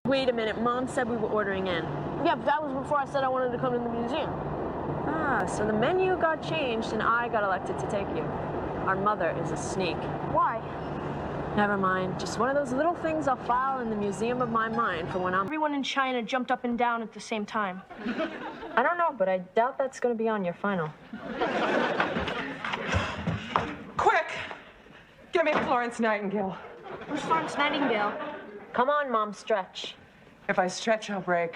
Wait a minute, Mom said we were ordering in. Yeah, but that was before I said I wanted to come to the museum. Ah, so the menu got changed and I got elected to take you. Our mother is a sneak. Why? Never mind. Just one of those little things I'll file in the museum of my mind for when I'm... Everyone in China jumped up and down at the same time. I don't know, but I doubt that's going to be on your final. Quick! Get me Florence Nightingale. Who's Florence Nightingale? Come on, Mom, stretch. If I stretch, I'll break.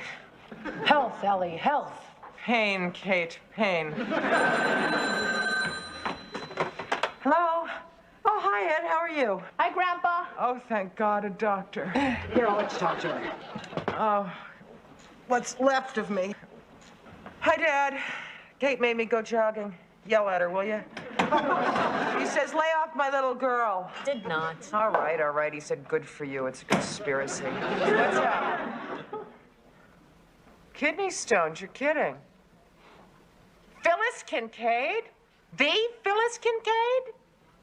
Health, Ellie, health. Pain, Kate, pain. Hello? Oh, hi, Ed. How are you? Hi, Grandpa. Oh, thank God, a doctor. Here, I'll let you talk to her. Oh, what's left of me. Hi, Dad. Kate made me go jogging. Yell at her, will you? He says, lay off my little girl. Did not. All right. He said, good for you. It's a conspiracy. What's up? Kidney stones, you're kidding. Phyllis Kincaid? The Phyllis Kincaid?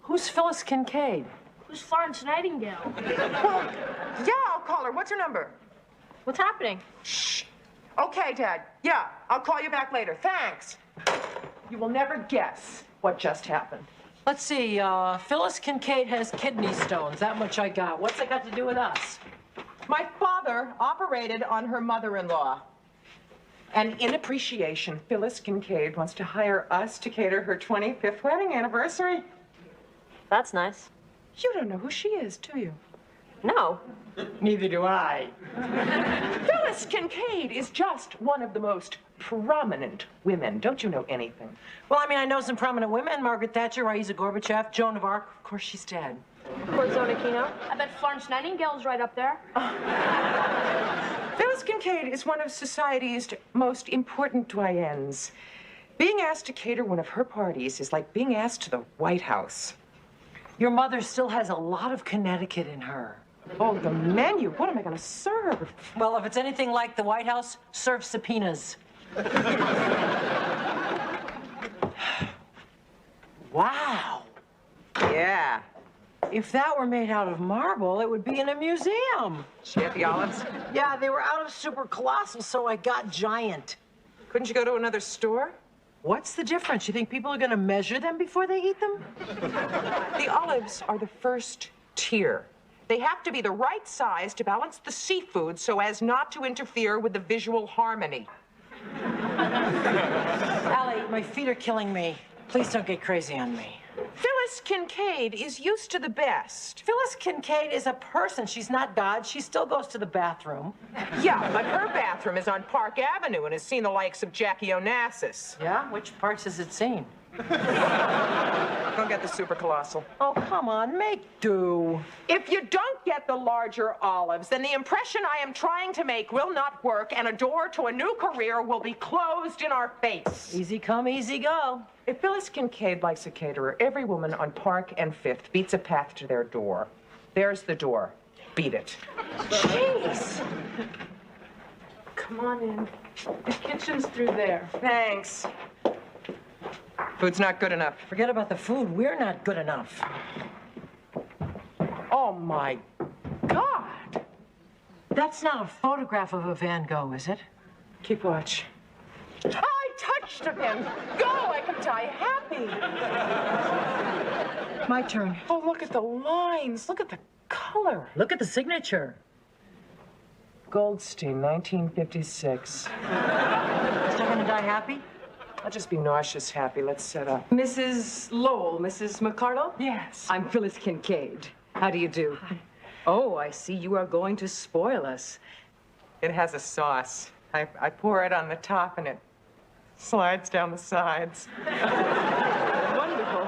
Who's Phyllis Kincaid? Who's Florence Nightingale? Well, yeah, I'll call her. What's her number? What's happening? Shh. Okay, Dad. Yeah, I'll call you back later. Thanks. You will never guess what just happened. Let's see, Phyllis Kincaid has kidney stones. That much I got. What's that got to do with us? My father operated on her mother-in-law. And in appreciation, Phyllis Kincaid wants to hire us to cater her 25th wedding anniversary. That's nice. You don't know who she is, do you? No. Neither do I. Phyllis Kincaid is just one of the most prominent women. Don't you know anything? Well, I mean, I know some prominent women. Margaret Thatcher, Raisa Gorbachev, Joan of Arc. Of course, she's dead. Corzone Aquino? I bet Florence Nightingale's right up there. Phyllis Kincaid is one of society's most important doyens. Being asked to cater one of her parties is like being asked to the White House. Your mother still has a lot of Connecticut in her. Oh, the menu. What am I going to serve? Well, if it's anything like the White House, serve subpoenas. Wow. Yeah. If that were made out of marble, it would be in a museum. She had the olives? Yeah, they were out of super colossal, so I got giant. Couldn't you go to another store? What's the difference? You think people are going to measure them before they eat them? The olives are the first tier. They have to be the right size to balance the seafood so as not to interfere with the visual harmony. Allie, my feet are killing me. Please don't get crazy on me. Phyllis Kincaid is used to the best. Phyllis Kincaid is a person. She's not God. She still goes to the bathroom. Yeah, but her bathroom is on Park Avenue and has seen the likes of Jackie Onassis. Yeah? Which parts has it seen? Go get the super colossal. Oh, come on, make do. If you don't get the larger olives, then the impression I am trying to make will not work and a door to a new career will be closed in our face. Easy come, easy go. If Phyllis Kincaid likes a caterer, every woman on Park and Fifth beats a path to their door. There's the door. Beat it. Jeez. Come on in. The kitchen's through there. Thanks. Food's not good enough. Forget about the food. We're not good enough. Oh, my God. That's not a photograph of a Van Gogh, is it? Keep watch. I touched him. Go, I can die happy. My turn. Oh, look at the lines. Look at the color. Look at the signature. Goldstein, 1956. Still gonna die happy? I'll just be nauseous happy. Let's set up. Mrs. Lowell, Mrs. McCardle? Yes. I'm Phyllis Kincaid. How do you do? Hi. Oh, I see you are going to spoil us. It has a sauce. I pour it on the top and it slides down the sides. Wonderful.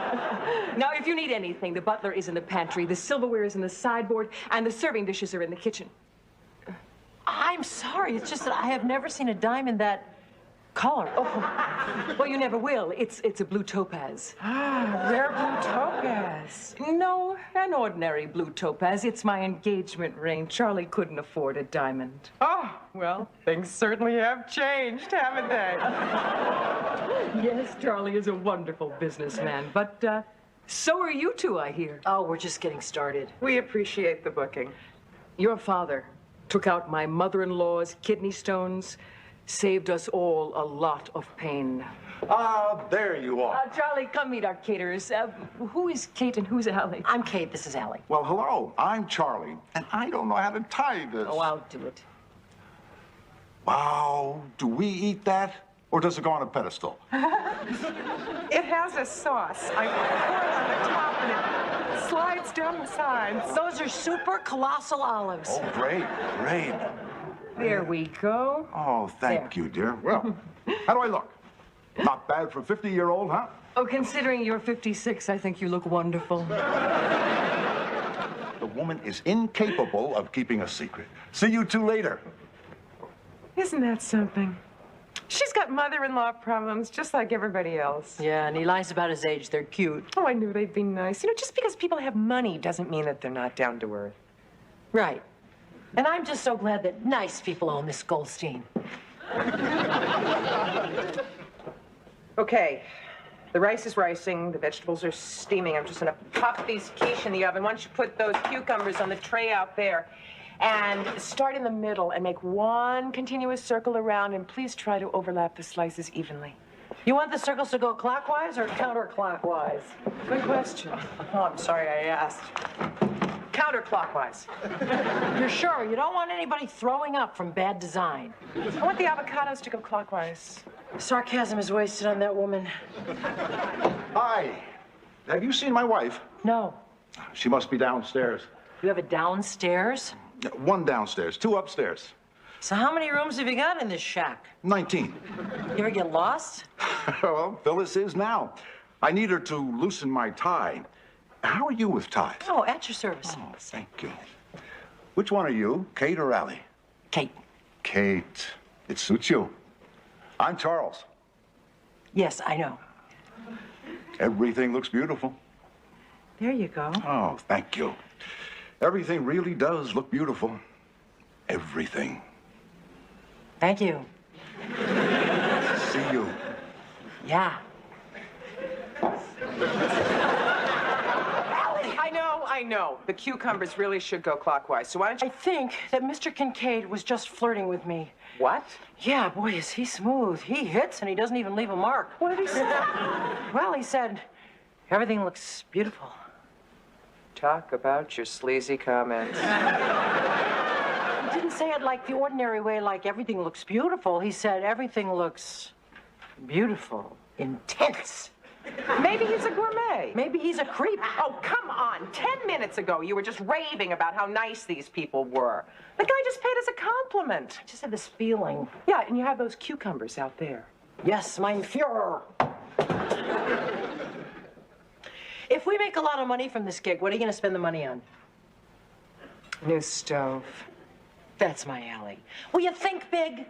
Now, if you need anything, the butler is in the pantry, the silverware is in the sideboard, and the serving dishes are in the kitchen. I'm sorry. It's just that I have never seen a diamond that color. Oh, well, you never will. It's a blue topaz. Ah, rare blue topaz. No, an ordinary blue topaz. It's my engagement ring. Charlie couldn't afford a diamond. Oh, well, things certainly have changed, haven't they? Yes, Charlie is a wonderful businessman, but so are you two, I hear. Oh, we're just getting started. We appreciate the booking. Your father took out my mother-in-law's kidney stones, saved us all a lot of pain. Ah, there you are. Charlie, come meet our caterers. Who is Kate and who's Allie? I'm Kate, this is Allie. Well, hello, I'm Charlie, and I don't know how to tie this. Oh, I'll do it. Wow, do we eat that? Or does it go on a pedestal? It has a sauce. I pour it on the top and it slides down the sides. Those are super colossal olives. Oh, great, great. There we go. Oh, thank you, dear. Well, how do I look? Not bad for a 50-year-old, huh? Oh, considering you're 56, I think you look wonderful. The woman is incapable of keeping a secret. See you two later. Isn't that something? She's got mother-in-law problems, just like everybody else. Yeah, and he lies about his age. They're cute. Oh, I knew they'd be nice. You know, just because people have money doesn't mean that they're not down to earth. Right. And I'm just so glad that nice people own this Goldstein. Okay, the rice is ricing, the vegetables are steaming. I'm just gonna pop these quiche in the oven. Why don't you put those cucumbers on the tray out there? And start in the middle and make one continuous circle around, and please try to overlap the slices evenly. You want the circles to go clockwise or counterclockwise? Good question. Oh, I'm sorry I asked. Counterclockwise. You're sure? You don't want anybody throwing up from bad design. I want the avocados to go clockwise. Sarcasm is wasted on that woman. Hi. Have you seen my wife? No. She must be downstairs. You have it downstairs? One downstairs, two upstairs. So how many rooms have you got in this shack? 19. You ever get lost? Well, Phyllis is now. I need her to loosen my tie. How are you with ties? Oh, at your service. Oh, thank you. Which one are you, Kate or Allie? Kate. Kate. It suits you. I'm Charles. Yes, I know. Everything looks beautiful. There you go. Oh, thank you. Everything really does look beautiful. Everything. Thank you. See you. Yeah. I know. The cucumbers really should go clockwise. So why don't I you... think that Mr. Kincaid was just flirting with me. What? Yeah, boy, is he smooth. He hits and he doesn't even leave a mark. What did he say? Well, he said, everything looks beautiful. Talk about your sleazy comments. He didn't say it like the ordinary way, like everything looks beautiful. He said everything looks beautiful, intense. Maybe he's a gourmet. Maybe he's a creep. Oh, come on. 10 minutes ago, you were just raving about how nice these people were. The guy just paid us a compliment. I just had this feeling. Yeah, and you have those cucumbers out there. Yes, mein Führer. If we make a lot of money from this gig, what are you going to spend the money on? New stove. That's my alley. Will you think big?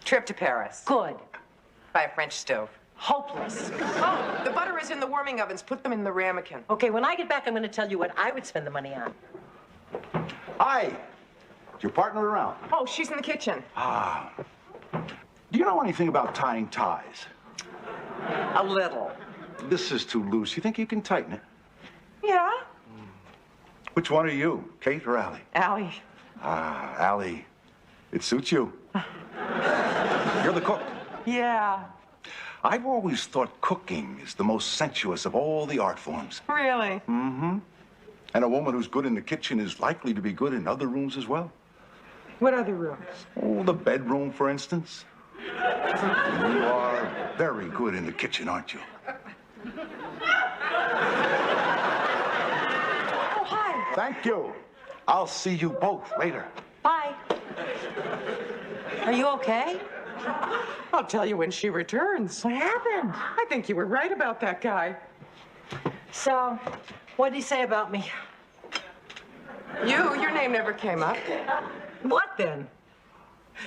Trip to Paris. Good. Buy a French stove. Hopeless. Oh, the butter is in the warming ovens. Put them in the ramekin. Okay, when I get back, I'm going to tell you what I would spend the money on. Hi. Is your partner around? Oh, she's in the kitchen. Ah. Do you know anything about tying ties? A little. This is too loose. You think you can tighten it? Yeah. Which one are you, Kate or Allie? Allie. Ah, Allie. It suits you. You're the cook. Yeah. I've always thought cooking is the most sensuous of all the art forms. Really? Mm-hmm. And a woman who's good in the kitchen is likely to be good in other rooms as well. What other rooms? Oh, the bedroom, for instance. You are very good in the kitchen, aren't you? Oh, hi. Thank you. I'll see you both later. Bye. Are you okay? I'll tell you when she returns. What happened? I think you were right about that guy. So, what did he say about me? Your name never came up. What then?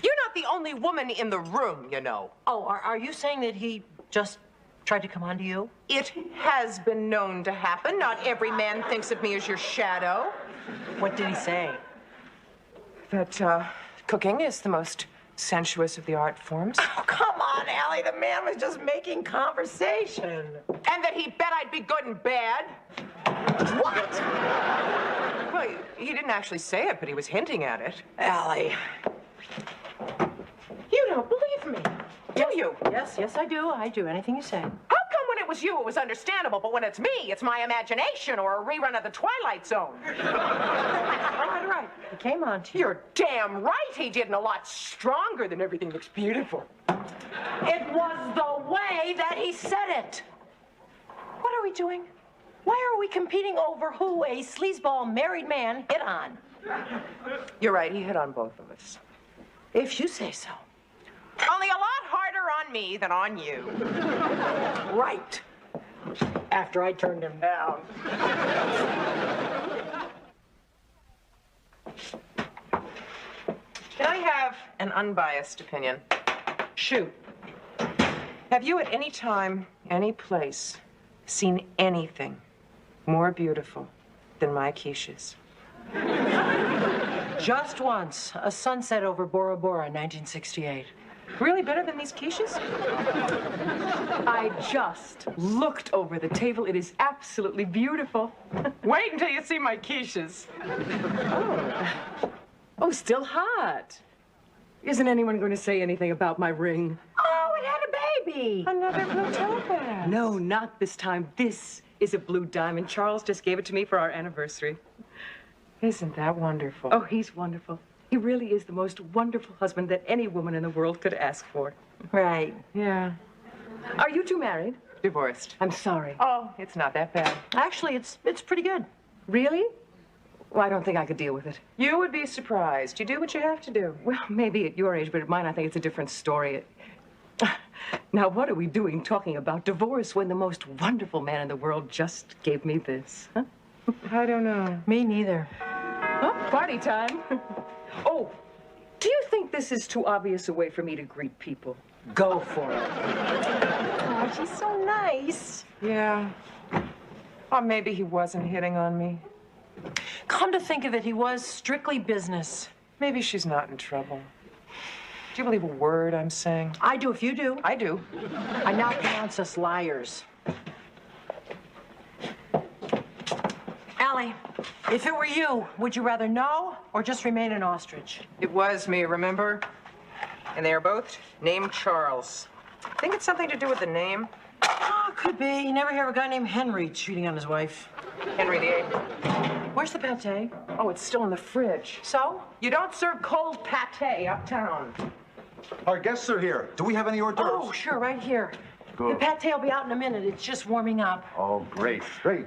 You're not the only woman in the room, you know. Oh, are you saying that he just tried to come on to you? It has been known to happen. Not every man thinks of me as your shadow. What did he say? That, cooking is the most sensuous of the art forms. Oh, come on, Allie. The man was just making conversation. And that he bet I'd be good and bad. What? Well, Well, he didn't actually say it, but he was hinting at it. Allie. You don't believe me, do you? Yes, I do. I do. Anything you say. How come when it was you, it was understandable, but when it's me, it's my imagination or a rerun of The Twilight Zone? All right. He came on to you. You're damn right he did, and a lot stronger than Everything Looks Beautiful. It was the way that he said it. What are we doing? Why are we competing over who a sleazeball married man hit on? You're right, he hit on both of us. If you say so. Only a lot harder on me than on you. Right. After I turned him down. Can I have an unbiased opinion? Shoot. Have you at any time, any place, seen anything more beautiful than my quiches? Just once. A sunset over Bora Bora in 1968. Really better than these quiches? I just looked over the table. It is absolutely beautiful. Wait until you see my quiches. Oh, still hot. Isn't anyone going to say anything about my ring? Oh, it had a baby. Another blue topaz. No, not this time. This is a blue diamond. Charles just gave it to me for our anniversary. Isn't that wonderful? Oh, he's wonderful. He really is the most wonderful husband that any woman in the world could ask for. Right. Yeah. Are you two married? Divorced. I'm sorry. Oh, it's not that bad. Actually, it's pretty good. Really? Well, I don't think I could deal with it. You would be surprised. You do what you have to do. Well, maybe at your age, but at mine, I think it's a different story. Now, what are we doing talking about divorce when the most wonderful man in the world just gave me this? Huh? I don't know. Me neither. Huh? Party time. Oh, do you think this is too obvious a way for me to greet people? Go for it. Oh, she's so nice. Yeah. Or maybe he wasn't hitting on me. Come to think of it, he was strictly business. Maybe she's not in trouble. Do you believe a word I'm saying? I do if you do. I do. I now pronounce us liars. Allie, if it were you, would you rather know or just remain an ostrich? It was me, remember? And they are both named Charles. Think it's something to do with the name? Oh, could be. You never hear of a guy named Henry cheating on his wife. Henry VIII. Where's the pate? Oh, it's still in the fridge. So? You don't serve cold pate uptown. Our guests are here. Do we have any hors d'oeuvres? Oh, sure, right here. Good. The pate will be out in a minute. It's just warming up. Oh, great, great.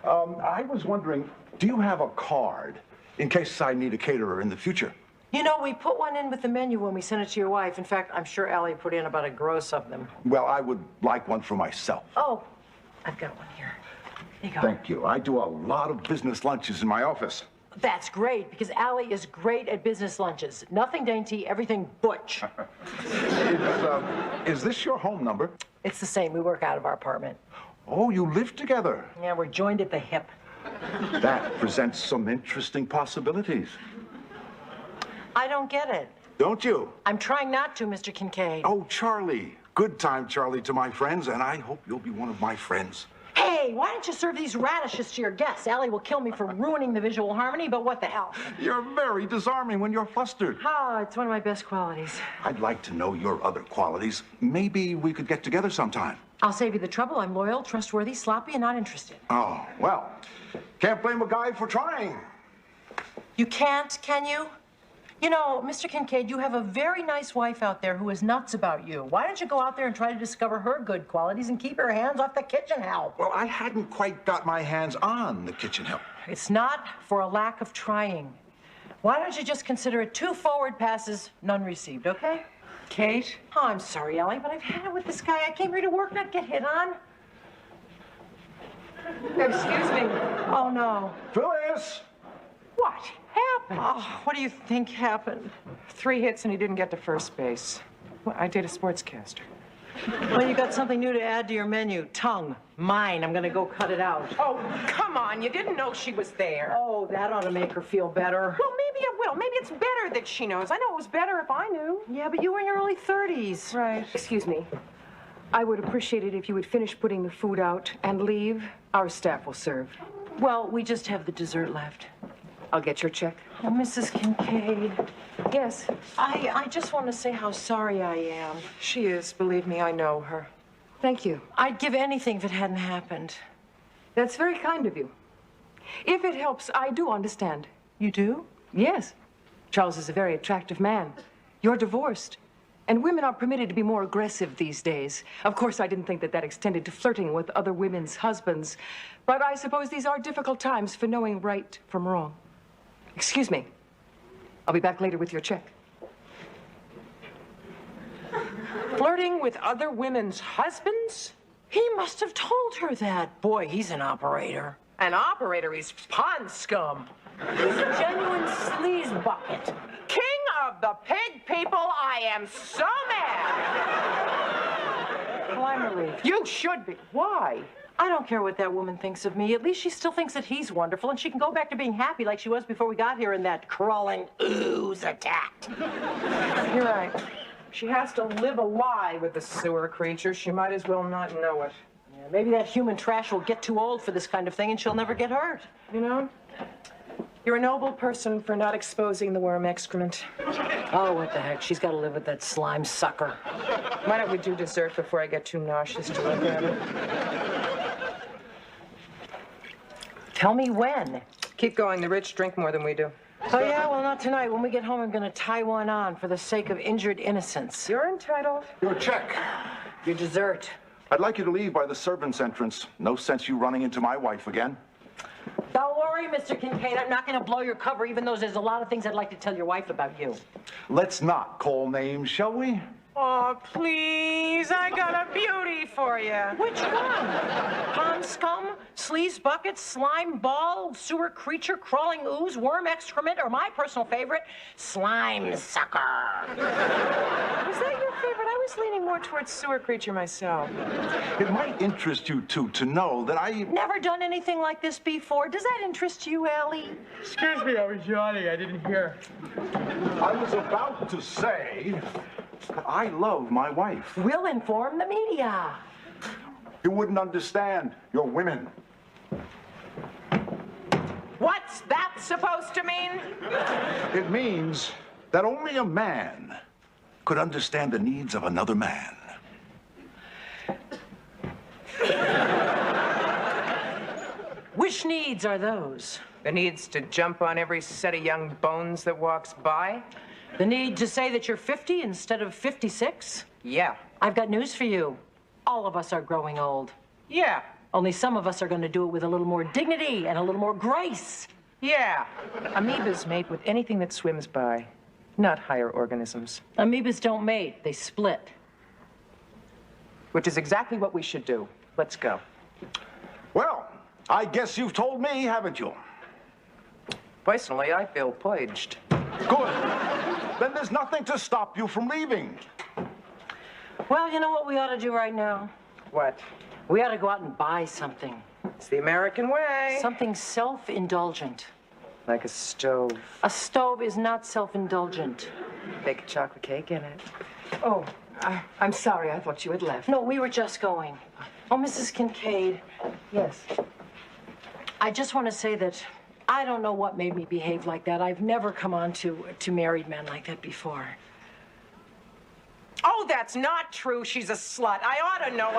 I was wondering, do you have a card in case I need a caterer in the future? You know, we put one in with the menu when we sent it to your wife. In fact, I'm sure Allie put in about a gross of them. Well, I would like one for myself. Oh, I've got one here. There you go. Thank you. I do a lot of business lunches in my office. That's great, because Allie is great at business lunches. Nothing dainty, everything butch. Is this your home number? It's the same. We work out of our apartment. Oh, you live together. Yeah, we're joined at the hip. That presents some interesting possibilities. I don't get it. Don't you? I'm trying not to, Mr. Kincaid. Oh, Charlie. Good time, Charlie, to my friends, and I hope you'll be one of my friends. Hey, why don't you serve these radishes to your guests? Allie will kill me for ruining the visual harmony, but what the hell? You're very disarming when you're flustered. Ah, it's one of my best qualities. I'd like to know your other qualities. Maybe we could get together sometime. I'll save you the trouble. I'm loyal, trustworthy, sloppy, and not interested. Oh, well, can't blame a guy for trying. You can't, can you? You know, Mr. Kincaid, you have a very nice wife out there who is nuts about you. Why don't you go out there and try to discover her good qualities and keep your hands off the kitchen help? Well, I hadn't quite got my hands on the kitchen help. It's not for a lack of trying. Why don't you just consider it 2 forward passes, none received, okay? Kate? Oh, I'm sorry, Allie, but I've had it with this guy. I came here to work, not get hit on. Excuse me. Oh, no. Phyllis! What happened? Oh, what do you think happened? 3 hits and he didn't get to first base. Well, I did a sportscaster. Well, you got something new to add to your menu. Tongue. Mine. I'm gonna go cut it out. Oh, come on. You didn't know she was there. Oh, that ought to make her feel better. Well, maybe it will. Maybe it's better that she knows. I know it was better if I knew. Yeah, but you were in your early 30s. Right. Excuse me. I would appreciate it if you would finish putting the food out and leave. Our staff will serve. Well, we just have the dessert left. I'll get your check. Oh, Mrs. Kincaid, Yes. I just want to say how sorry I am. She is, believe me, I know her. Thank you. I'd give anything if it hadn't happened. That's very kind of you. If it helps, I do understand. You do? Yes. Charles is a very attractive man. You're divorced. And women are permitted to be more aggressive these days. Of course, I didn't think that extended to flirting with other women's husbands. But I suppose these are difficult times for knowing right from wrong. Excuse me. I'll be back later with your check. Flirting with other women's husbands? He must have told her that. Boy, he's an operator. An operator, he's pond scum. He's a genuine sleaze bucket. King of the pig people, I am so mad. Well, I'm relieved. You should be. Why? I don't care what that woman thinks of me. At least she still thinks that he's wonderful, and she can go back to being happy like she was before we got here and that crawling ooze attacked. You're right. She has to live a lie with the sewer creature. She might as well not know it. Yeah, maybe that human trash will get too old for this kind of thing and she'll never get hurt. You know, you're a noble person for not exposing the worm excrement. Oh, what the heck? She's got to live with that slime sucker. Why don't we do dessert before I get too nauseous to look at it? Tell me when. Keep going. The rich drink more than we do. Oh, yeah? Well, not tonight. When we get home, I'm going to tie one on for the sake of injured innocence. You're entitled. Your check. Your dessert. I'd like you to leave by the servants' entrance. No sense you running into my wife again. Don't worry, Mr. Kincaid. I'm not going to blow your cover, even though there's a lot of things I'd like to tell your wife about you. Let's not call names, shall we? Oh, please. I got a beauty for you. Which one? Pond scum, sleaze bucket, slime ball, sewer creature, crawling ooze, worm excrement, or my personal favorite, slime sucker. Was that your favorite? I was leaning more towards sewer creature myself. It might interest you, too, to know that I... Never done anything like this before. Does that interest you, Allie? Excuse me, I was yawning. I didn't hear. I was about to say that I love my wife. We'll inform the media. You wouldn't understand. You're women. What's that supposed to mean? It means that only a man could understand the needs of another man. Which needs are those? The needs to jump on every set of young bones that walks by? The need to say that you're 50 instead of 56? Yeah. I've got news for you. All of us are growing old. Yeah. Only some of us are going to do it with a little more dignity and a little more grace. Yeah. Amoebas mate with anything that swims by, not higher organisms. Amoebas don't mate, they split. Which is exactly what we should do. Let's go. Well, I guess you've told me, haven't you? Personally, I feel purged. Good. Then there's nothing to stop you from leaving. Well, you know what we ought to do right now? What? We ought to go out and buy something. It's the American way. Something self-indulgent. Like a stove. A stove is not self-indulgent. Bake a chocolate cake in it. Oh, I'm sorry. I thought you had left. No, we were just going. Oh, Mrs. Kincaid, Yes. I just want to say that I don't know what made me behave like that. I've never come on to married men like that before. Oh, that's not true. She's a slut. I ought to know.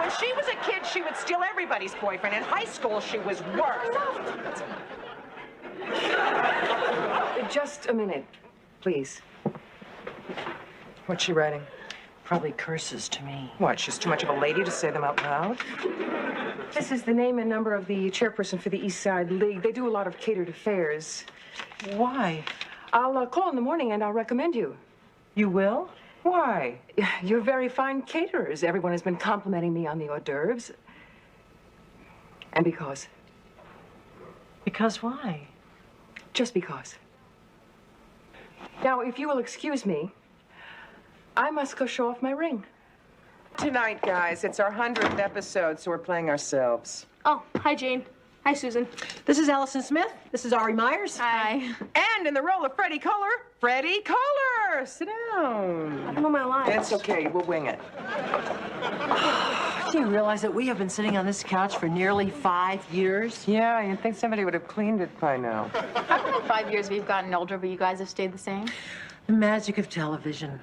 When she was a kid, she would steal everybody's boyfriend. In high school, she was worse. Just a minute, please. What's she writing? Probably curses to me. What, she's too much of a lady to say them out loud? This is the name and number of the chairperson for the East Side League. They do a lot of catered affairs. Why? I'll call in the morning and I'll recommend you. You will? Why? You're very fine caterers. Everyone has been complimenting me on the hors d'oeuvres. And because. Because why? Just because. Now, if you will excuse me, I must go show off my ring. Tonight, guys, it's our 100th episode, so we're playing ourselves. Oh, hi, Jane. Hi, Susan. This is Allison Smith. This is Ari Myers. Hi. And in the role of Freddie Kohler, Freddie Kohler! Sit down. I don't know my lines. It's okay, we'll wing it. Do you realize that we have been sitting on this couch for nearly 5 years? Yeah, you'd think somebody would have cleaned it by now. How come in 5 years we've gotten older, but you guys have stayed the same? The magic of television.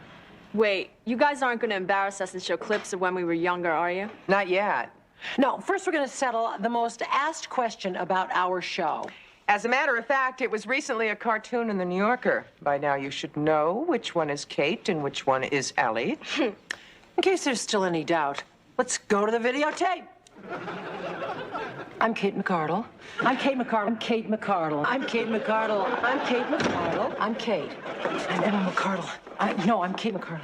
Wait, you guys aren't going to embarrass us and show clips of when we were younger, are you? Not yet. No, first we're going to settle the most asked question about our show. As a matter of fact, it was recently a cartoon in the New Yorker. By now you should know which one is Kate and which one is Allie. In case there's still any doubt, let's go to the videotape. I'm Kate McCardle. I'm Kate McCardle. I'm Kate McCardle. I'm Kate McCardle. I'm Kate McCardle. I'm Kate. I'm Emma McCardle. I'm Kate McCardle.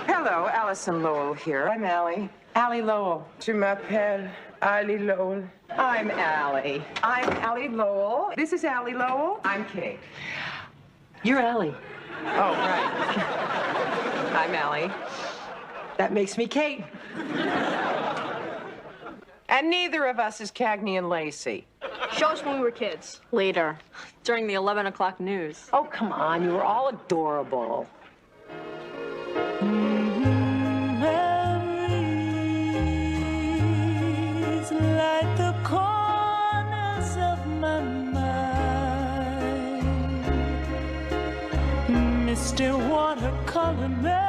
Hello, Allison Lowell here. I'm Allie. Allie Lowell. Je m'appelle Allie Lowell. I'm Allie. I'm Allie Lowell. This is Allie Lowell. I'm Kate. You're Allie. Oh, right. I'm Allie. That makes me Kate. And neither of us is Cagney and Lacey. Show us when we were kids. Later, during the 11 o'clock news. Oh, come on. You were all adorable. Memories like the corners of my mind, misty watercolor memories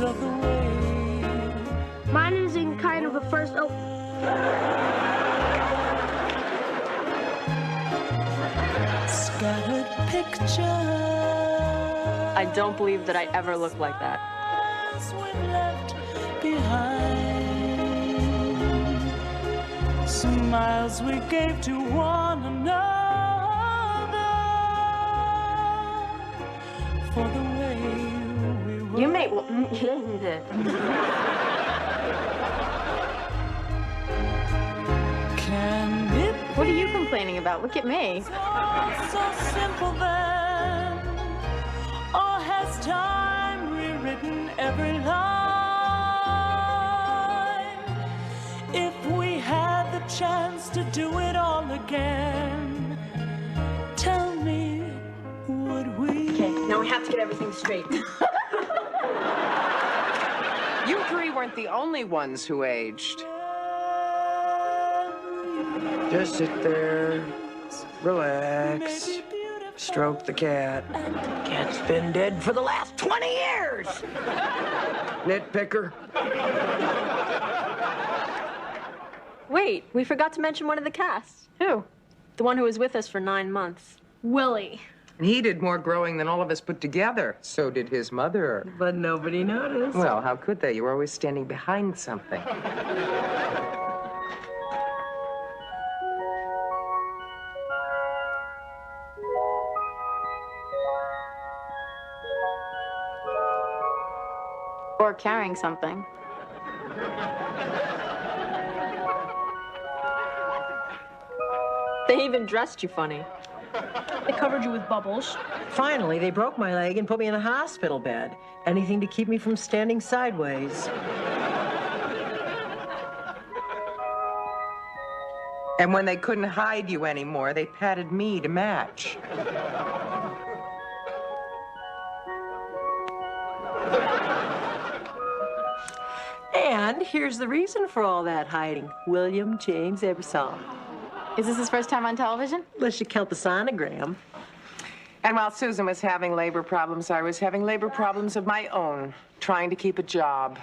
of the way. Mine is in kind of a first. Oh. Scattered pictures. I don't believe that I ever looked like that. We've left behind. Smiles we gave to one another for the way we were. You made. Can it What are you complaining about? Look at me. so simple then? Or has time rewritten every line? If we had the chance to do it all again, tell me, would we? Okay, now we have to get everything straight. You three weren't the only ones who aged. Just sit there, relax, stroke the cat. Cat's been dead for the last 20 years. Nitpicker. Wait, we forgot to mention one of the cast. Who? The one who was with us for 9 months. Willie. And he did more growing than all of us put together. So did his mother. But nobody noticed. Well, how could they? You were always standing behind something. Or carrying something. They even dressed you funny. They covered you with bubbles. Finally, they broke my leg and put me in a hospital bed. Anything to keep me from standing sideways. And when they couldn't hide you anymore, they patted me to match. And here's the reason for all that hiding. William James Ebersol. Is this his first time on television? Unless you count the sonogram. And while Susan was having labor problems, I was having labor problems of my own, trying to keep a job.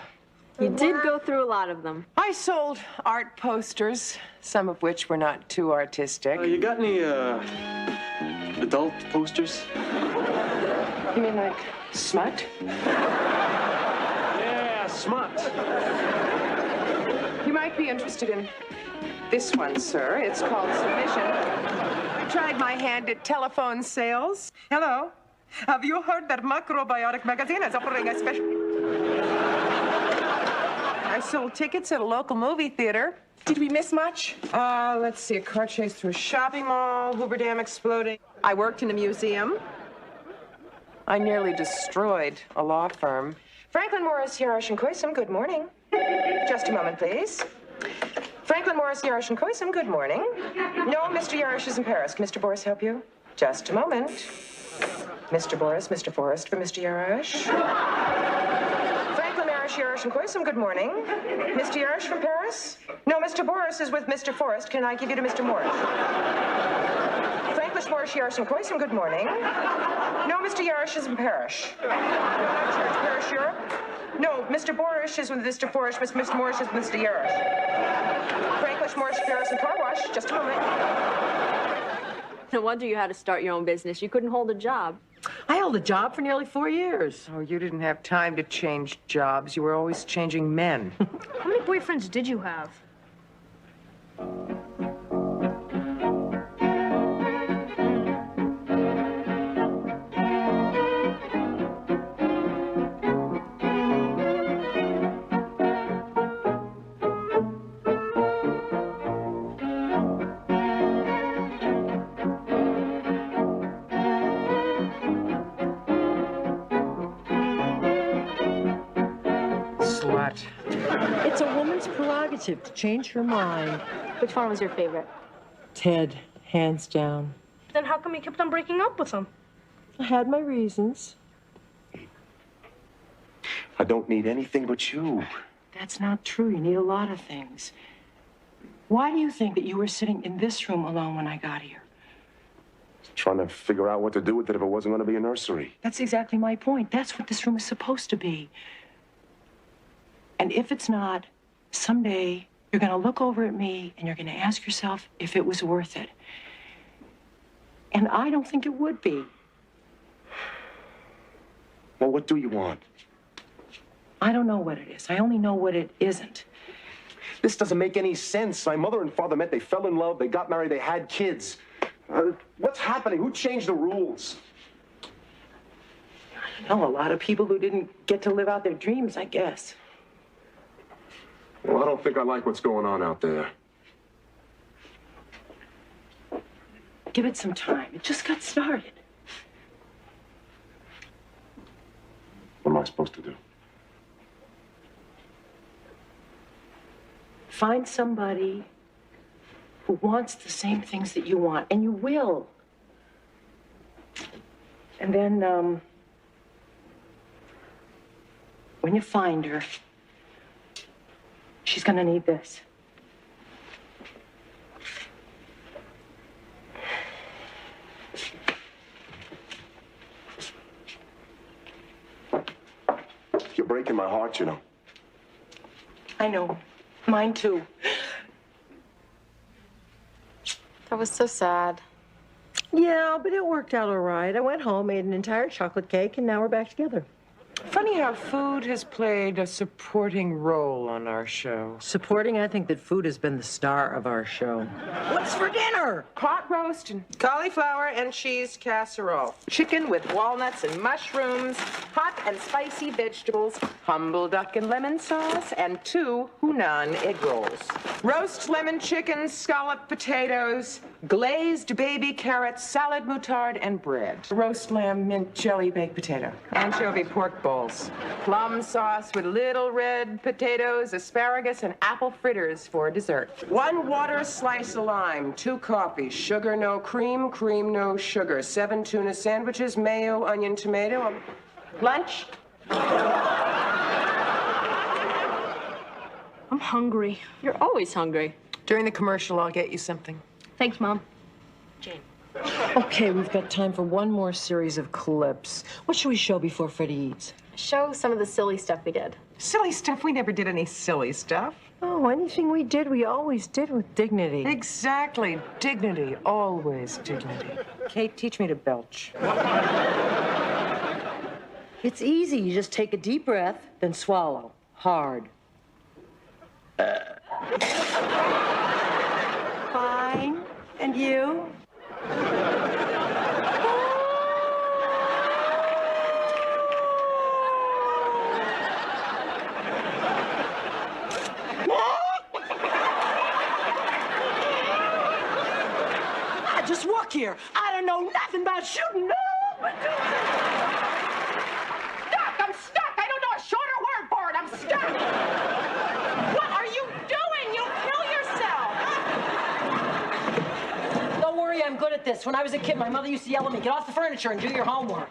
You did go through a lot of them. I sold art posters, some of which were not too artistic. You got any, adult posters? You mean like smut? Yeah, smut. You might be interested in this one, sir. It's called Submission. I tried my hand at telephone sales. Hello. Have you heard that Macrobiotic magazine is offering a special... I sold tickets at a local movie theater. Did we miss much? Let's see, a car chase through a shopping mall, Hoover Dam exploding. I worked in a museum. I nearly destroyed a law firm. Franklin Morris, Yarosh and Koysum, good morning. Just a moment, please. Franklin Morris, Yarosh and Koysum, good morning. No, Mr. Yarosh is in Paris. Can Mr. Boris help you? Just a moment. Mr. Boris, Mr. Forrest for Mr. Yarosh. Boris Yarish and Koysum, good morning. Mr. Yarish from Paris? No, Mr. Boris is with Mr. Forrest. Can I give you to Mr. Morris? Franklish Boris Yarish and Koysum, good morning. No, Mr. Yarish is in Paris. Paris, Europe? No, Mr. Boris is with Mr. Forrest. Mr. Morris is with Mr. Yarish. Franklish Morris Paris and Car Wash. Just a moment. No wonder you had to start your own business. You couldn't hold a job. I held a job for nearly 4 years. Oh, you didn't have time to change jobs. You were always changing men. How many boyfriends did you have? Slut. It's a woman's prerogative to change her mind. Which one was your favorite? Ted, hands down. Then how come you kept on breaking up with him? I had my reasons. I don't need anything but you. That's not true. You need a lot of things. Why do you think that you were sitting in this room alone when I got here? Trying to figure out what to do with it if it wasn't going to be a nursery. That's exactly my point. That's what this room is supposed to be. And if it's not, someday you're going to look over at me and you're going to ask yourself if it was worth it. And I don't think it would be. Well, what do you want? I don't know what it is. I only know what it isn't. This doesn't make any sense. My mother and father met, they fell in love, they got married, they had kids. What's happening? Who changed the rules? I know a lot of people who didn't get to live out their dreams, I guess. Well, I don't think I like what's going on out there. Give it some time. It just got started. What am I supposed to do? Find somebody who wants the same things that you want, and you will. And then, when you find her, she's gonna need this. You're breaking my heart, you know. I know. Mine too. That was so sad. Yeah, but it worked out all right. I went home, made an entire chocolate cake, and now we're back together. Funny how food has played a supporting role on our show. Supporting, I think that food has been the star of our show. What's for dinner? Pot roast and cauliflower and cheese casserole. Chicken with walnuts and mushrooms, hot and spicy vegetables, humble duck and lemon sauce, and 2 Hunan egg rolls. Roast lemon chicken, scalloped potatoes, glazed baby carrots, salad moutarde, and bread. Roast lamb, mint jelly, baked potato. Anchovy pork bowls. Plum sauce with little red potatoes, asparagus, and apple fritters for dessert. 1 water slice of lime, 2 coffees, sugar no cream, cream no sugar, 7 tuna sandwiches, mayo, onion, tomato. Lunch? I'm hungry. You're always hungry. During the commercial, I'll get you something. Thanks, Mom. Jane. Okay, we've got time for one more series of clips. What should we show before Freddie eats? Show some of the silly stuff we did. Silly stuff? We never did any silly stuff. Oh, anything we did, we always did with dignity. Exactly. Dignity. Always dignity. Kate, teach me to belch. It's easy. You just take a deep breath, then swallow. Hard. Fine. And you? I just walk here. I don't know nothing about shooting. No. Stuck! I'm stuck! I don't know a shorter word for it! I'm stuck! What are you doing? You'll kill yourself! Don't worry, I'm good at this. When I was a kid, my mother used to yell at me, get off the furniture and do your homework.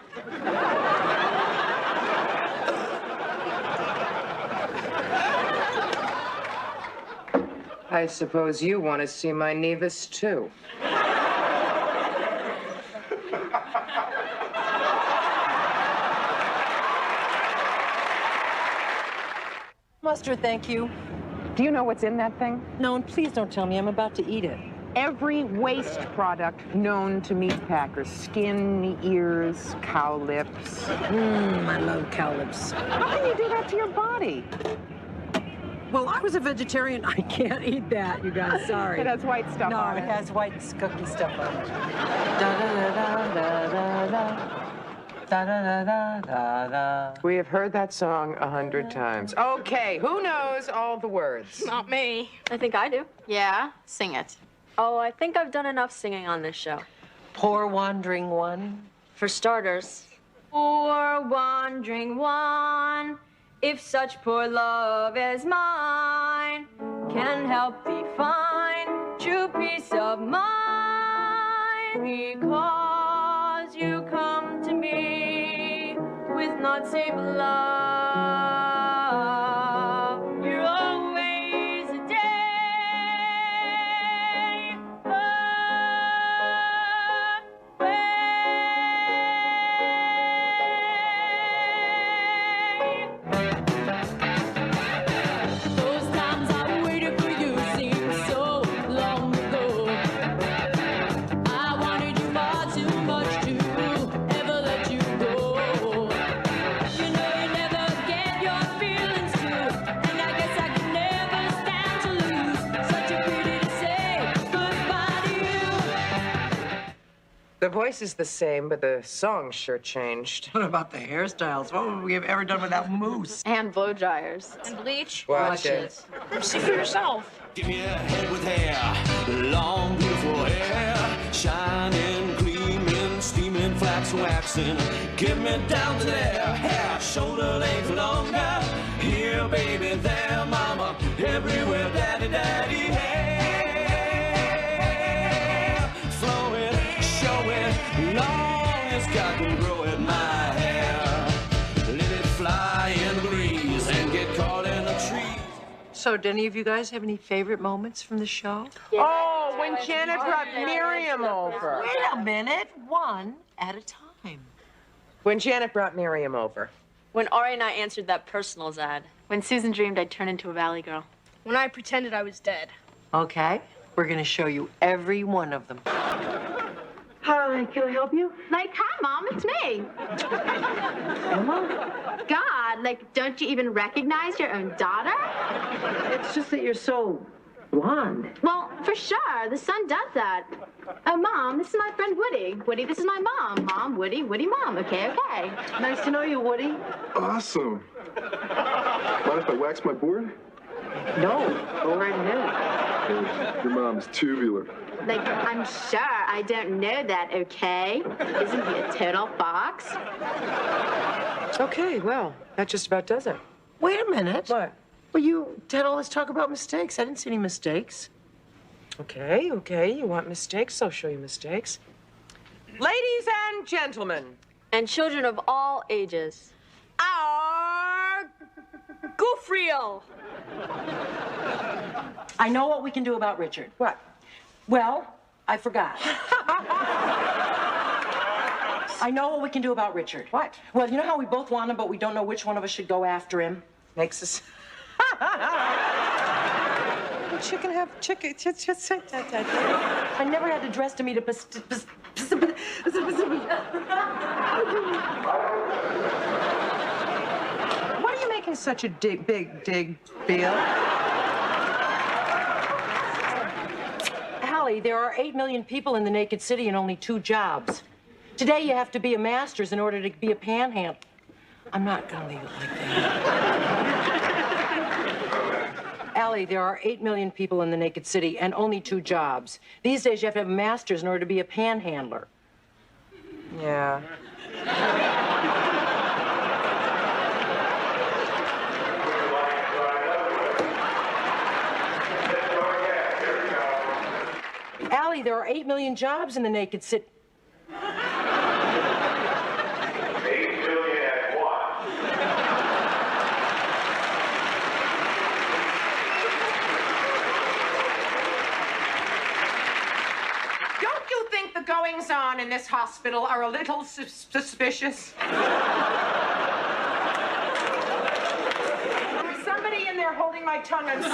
I suppose you want to see my nevus, too. Mustard, thank you. Do you know what's in that thing? No, and please don't tell me. I'm about to eat it. Every waste product known to meat packers. Skin, ears, cow lips. I love cow lips. How can you do that to your body? Well, I was a vegetarian. I can't eat that, you guys. Sorry. It has white stuff No, on it it. has white cookie stuff on it. Da-da-da-da-da-da. Da-da-da-da-da-da. We have heard that song 100 times. Okay, who knows all the words? Not me. I think I do. Yeah, sing it. Oh, I think I've done enough singing on this show. Poor wandering one. For starters. Poor wandering one, if such poor love as mine can help thee find true peace of mind, because you come to me with naught save love. You're always a day Those times I waited for you seem so long ago. I wanted you far too much to ever let you go. You know you never get your feelings too, and I guess I could never stand to lose. Such a pity to say goodbye to you. The voice is the same, but the song sure changed. What about the hairstyles? What would we have ever done without Moose? And blow dryers. And bleach. Watch it. See for yourself. Give me a head with hair, long beautiful hair, shining, gleaming, steaming, flax waxing. Give me down to there, hair, shoulder length longer. Here, baby, there, mama, everywhere, daddy, daddy, hair. Flowing, showing, long as God can grow it, my hair. Let it fly in the breeze and get caught in a tree. So, do any of you guys have any favorite moments from the show? Oh, when Janet brought Miriam over. Wait a minute. One at a time. When Janet brought Miriam over. When Ari and I answered that personals ad. When Susan dreamed I'd turn into a valley girl. When I pretended I was dead. Okay. We're going to show you every one of them. Hi, can I help you? Like, hi, Mom, it's me. God, like, don't you even recognize your own daughter? It's just that you're so blonde. Well, for sure, the sun does that. Oh, Mom, this is my friend Woody. Woody, this is my mom. Mom, Woody, Woody, Mom. Okay, okay. Nice to know you, Woody. Awesome. Mind if I wax my board? No, go right ahead. Your mom's tubular. Like, I'm sure I don't know that, okay? Isn't he a total fox? Okay, well, that just about does it. Wait a minute. What? Well, you had all this talk about mistakes. I didn't see any mistakes. Okay, you want mistakes? I'll show you mistakes. Ladies and gentlemen. And children of all ages. Our goof reel. I know what we can do about Richard. What? Well, I forgot. I know what we can do about Richard. What? Well, you know how we both want him, but we don't know which one of us should go after him? Makes us... Chicken have chicken. I never had to dress to meet a What are you making such a big deal? Allie, there are 8 million people in the naked city and only 2 jobs. Today you have to be a master's in order to be a panhandler. I'm not gonna leave it like that. Allie, there are 8 million people in the naked city and only 2 jobs. These days you have to have a master's in order to be a panhandler. Yeah. Allie, there are 8 million jobs in the naked city. 8 million at once. think the goings-on in this hospital are a little suspicious? There's somebody in there holding my tongue. I'm sorry.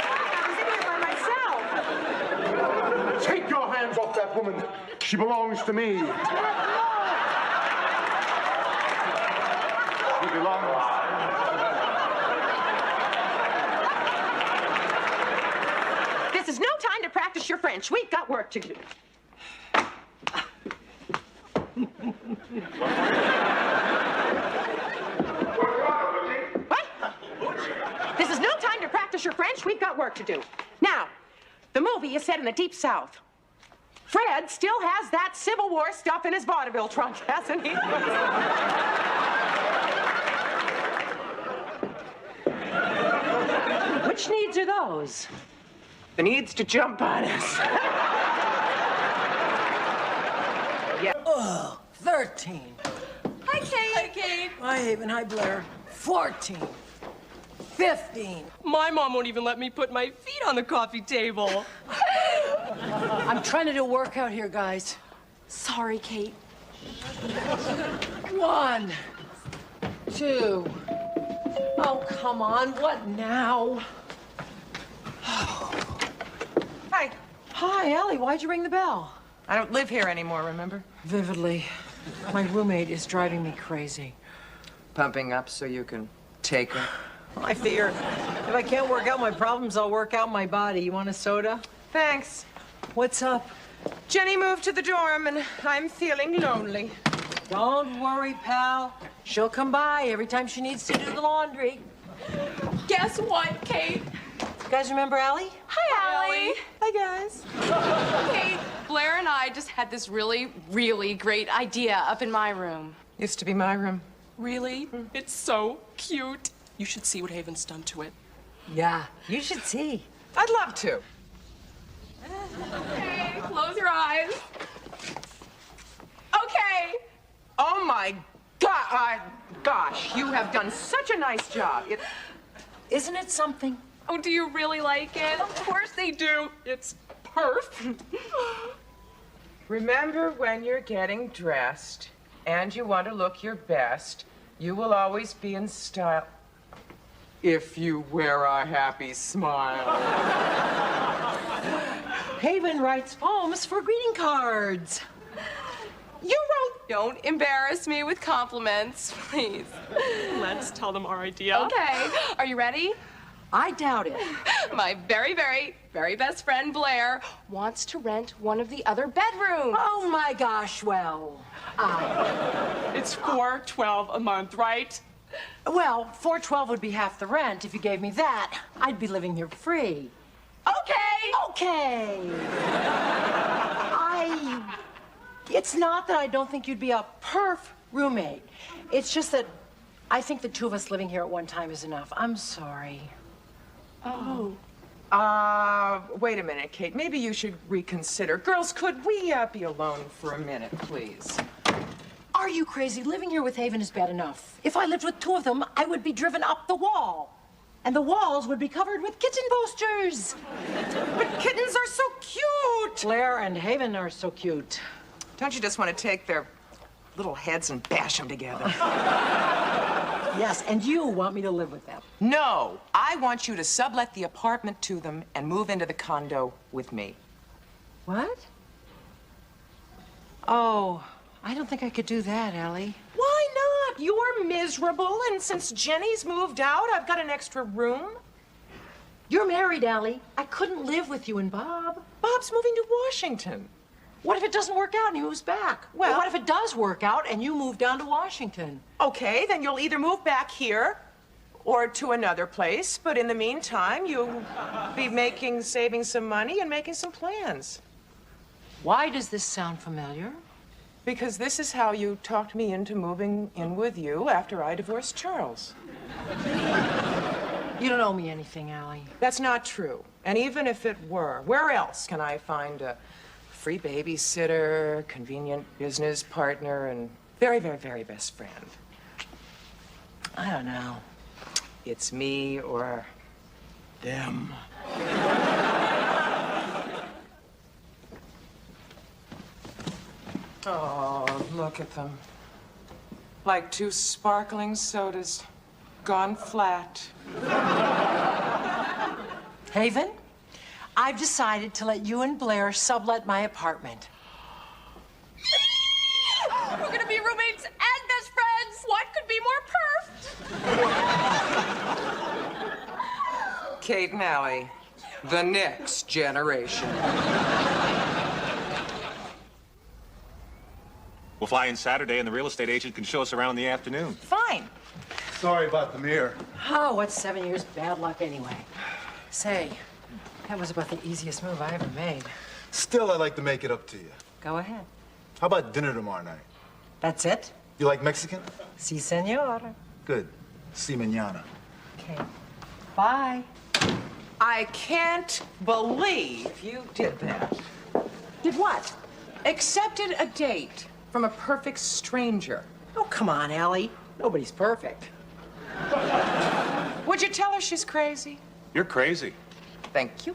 I was in here by myself. Take your hands off that woman. She belongs to me. She belongs. This is no time to practice your French. We've got work to do. What? This is no time to practice your French. We've got work to do. Now, the movie is set in the Deep South. Fred still has that Civil War stuff in his vaudeville trunk, hasn't he? Which needs are those? The needs to jump on us. Yeah. Oh, 13. Hi, Kate. Hi, Kate. Hi, Haven. Hi, Blair. 14. 15. My mom won't even let me put my feet on the coffee table. I'm trying to do a workout here, guys. Sorry, Kate. 1, 2. Oh, come on. What now? Hi. Hi, Allie. Why'd you ring the bell? I don't live here anymore, remember? Vividly. My roommate is driving me crazy. Pumping up so you can take her. I figure if I can't work out my problems, I'll work out my body. You want a soda? Thanks. What's up? Jenny moved to the dorm, and I'm feeling lonely. Don't worry, pal. She'll come by every time she needs to do the laundry. Guess what, Kate? You guys remember Allie? Hi, Allie. Hi, guys. Kate, Blair and I just had this really, really great idea up in my room. Used to be my room. Really? It's so cute. You should see what Haven's done to it. Yeah, you should see. I'd love to. Okay, close your eyes. Okay. Oh, my God. Gosh, you have done such a nice job. Isn't it something? Oh, do you really like it? Of course they do. It's perfect. Remember, when you're getting dressed and you want to look your best, you will always be in style if you wear a happy smile. Haven writes poems for greeting cards. You wrote... Don't embarrass me with compliments, please. Let's tell them our idea. Okay. Are you ready? I doubt it. My very, very, very best friend, Blair, wants to rent one of the other bedrooms. Oh, my gosh, well, It's $4.12 a month, right? Well, $4.12 would be half the rent. If you gave me that, I'd be living here free. Okay. It's not that I don't think you'd be a perf roommate. It's just that I think the two of us living here at one time is enough. I'm sorry. Oh. Wait a minute, Kate. Maybe you should reconsider. Girls, could we be alone for a minute, please? Are you crazy? Living here with Haven is bad enough. If I lived with two of them, I would be driven up the wall. And the walls would be covered with kitten posters. But kittens are so cute. Blair and Haven are so cute. Don't you just want to take their little heads and bash them together? Yes, and you want me to live with them. No, I want you to sublet the apartment to them and move into the condo with me. What? Oh, I don't think I could do that, Allie. Why not? You're miserable, and since Jenny's moved out, I've got an extra room. You're married, Allie. I couldn't live with you and Bob. Bob's moving to Washington. What if it doesn't work out and he moves back? Well, what if it does work out and you move down to Washington? Okay, then you'll either move back here or to another place, but in the meantime, you'll be saving some money and making some plans. Why does this sound familiar? Because this is how you talked me into moving in with you after I divorced Charles. You don't owe me anything, Allie. That's not true. And even if it were, where else can I find a free babysitter, convenient business partner, and very, very, very best friend? I don't know. It's me or them. Oh, look at them. Like two sparkling sodas gone flat. Haven, I've decided to let you and Blair sublet my apartment. We're gonna be roommates and best friends. What could be more perfect? Kate and Allie, the next generation. We'll fly in Saturday, and the real estate agent can show us around in the afternoon. Fine. Sorry about the mirror. Oh, what's 7 years bad luck anyway? Say, that was about the easiest move I ever made. Still, I'd like to make it up to you. Go ahead. How about dinner tomorrow night? That's it? You like Mexican? Si, senor. Good. Si mañana. Okay. Bye. I can't believe you did that. Did what? Accepted a date from a perfect stranger. Oh, come on, Allie. Nobody's perfect. Would you tell her she's crazy? You're crazy. Thank you.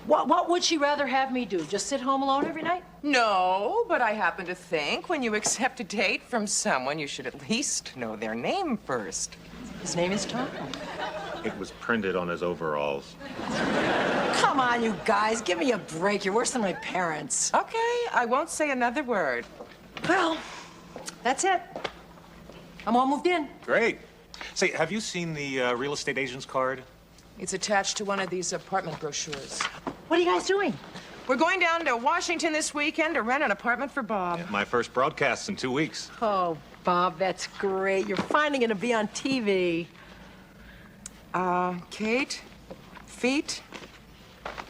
What would she rather have me do? Just sit home alone every night? No, but I happen to think when you accept a date from someone, you should at least know their name first. His name is Tom. It was printed on his overalls. Come on, you guys. Give me a break. You're worse than my parents. Okay, I won't say another word. Well, that's it. I'm all moved in. Great. Say, have you seen the real estate agent's card? It's attached to one of these apartment brochures. What are you guys doing? We're going down to Washington this weekend to rent an apartment for Bob. My first broadcast in 2 weeks. Oh, Bob, that's great. You're finally going to be on TV. Kate? Feet?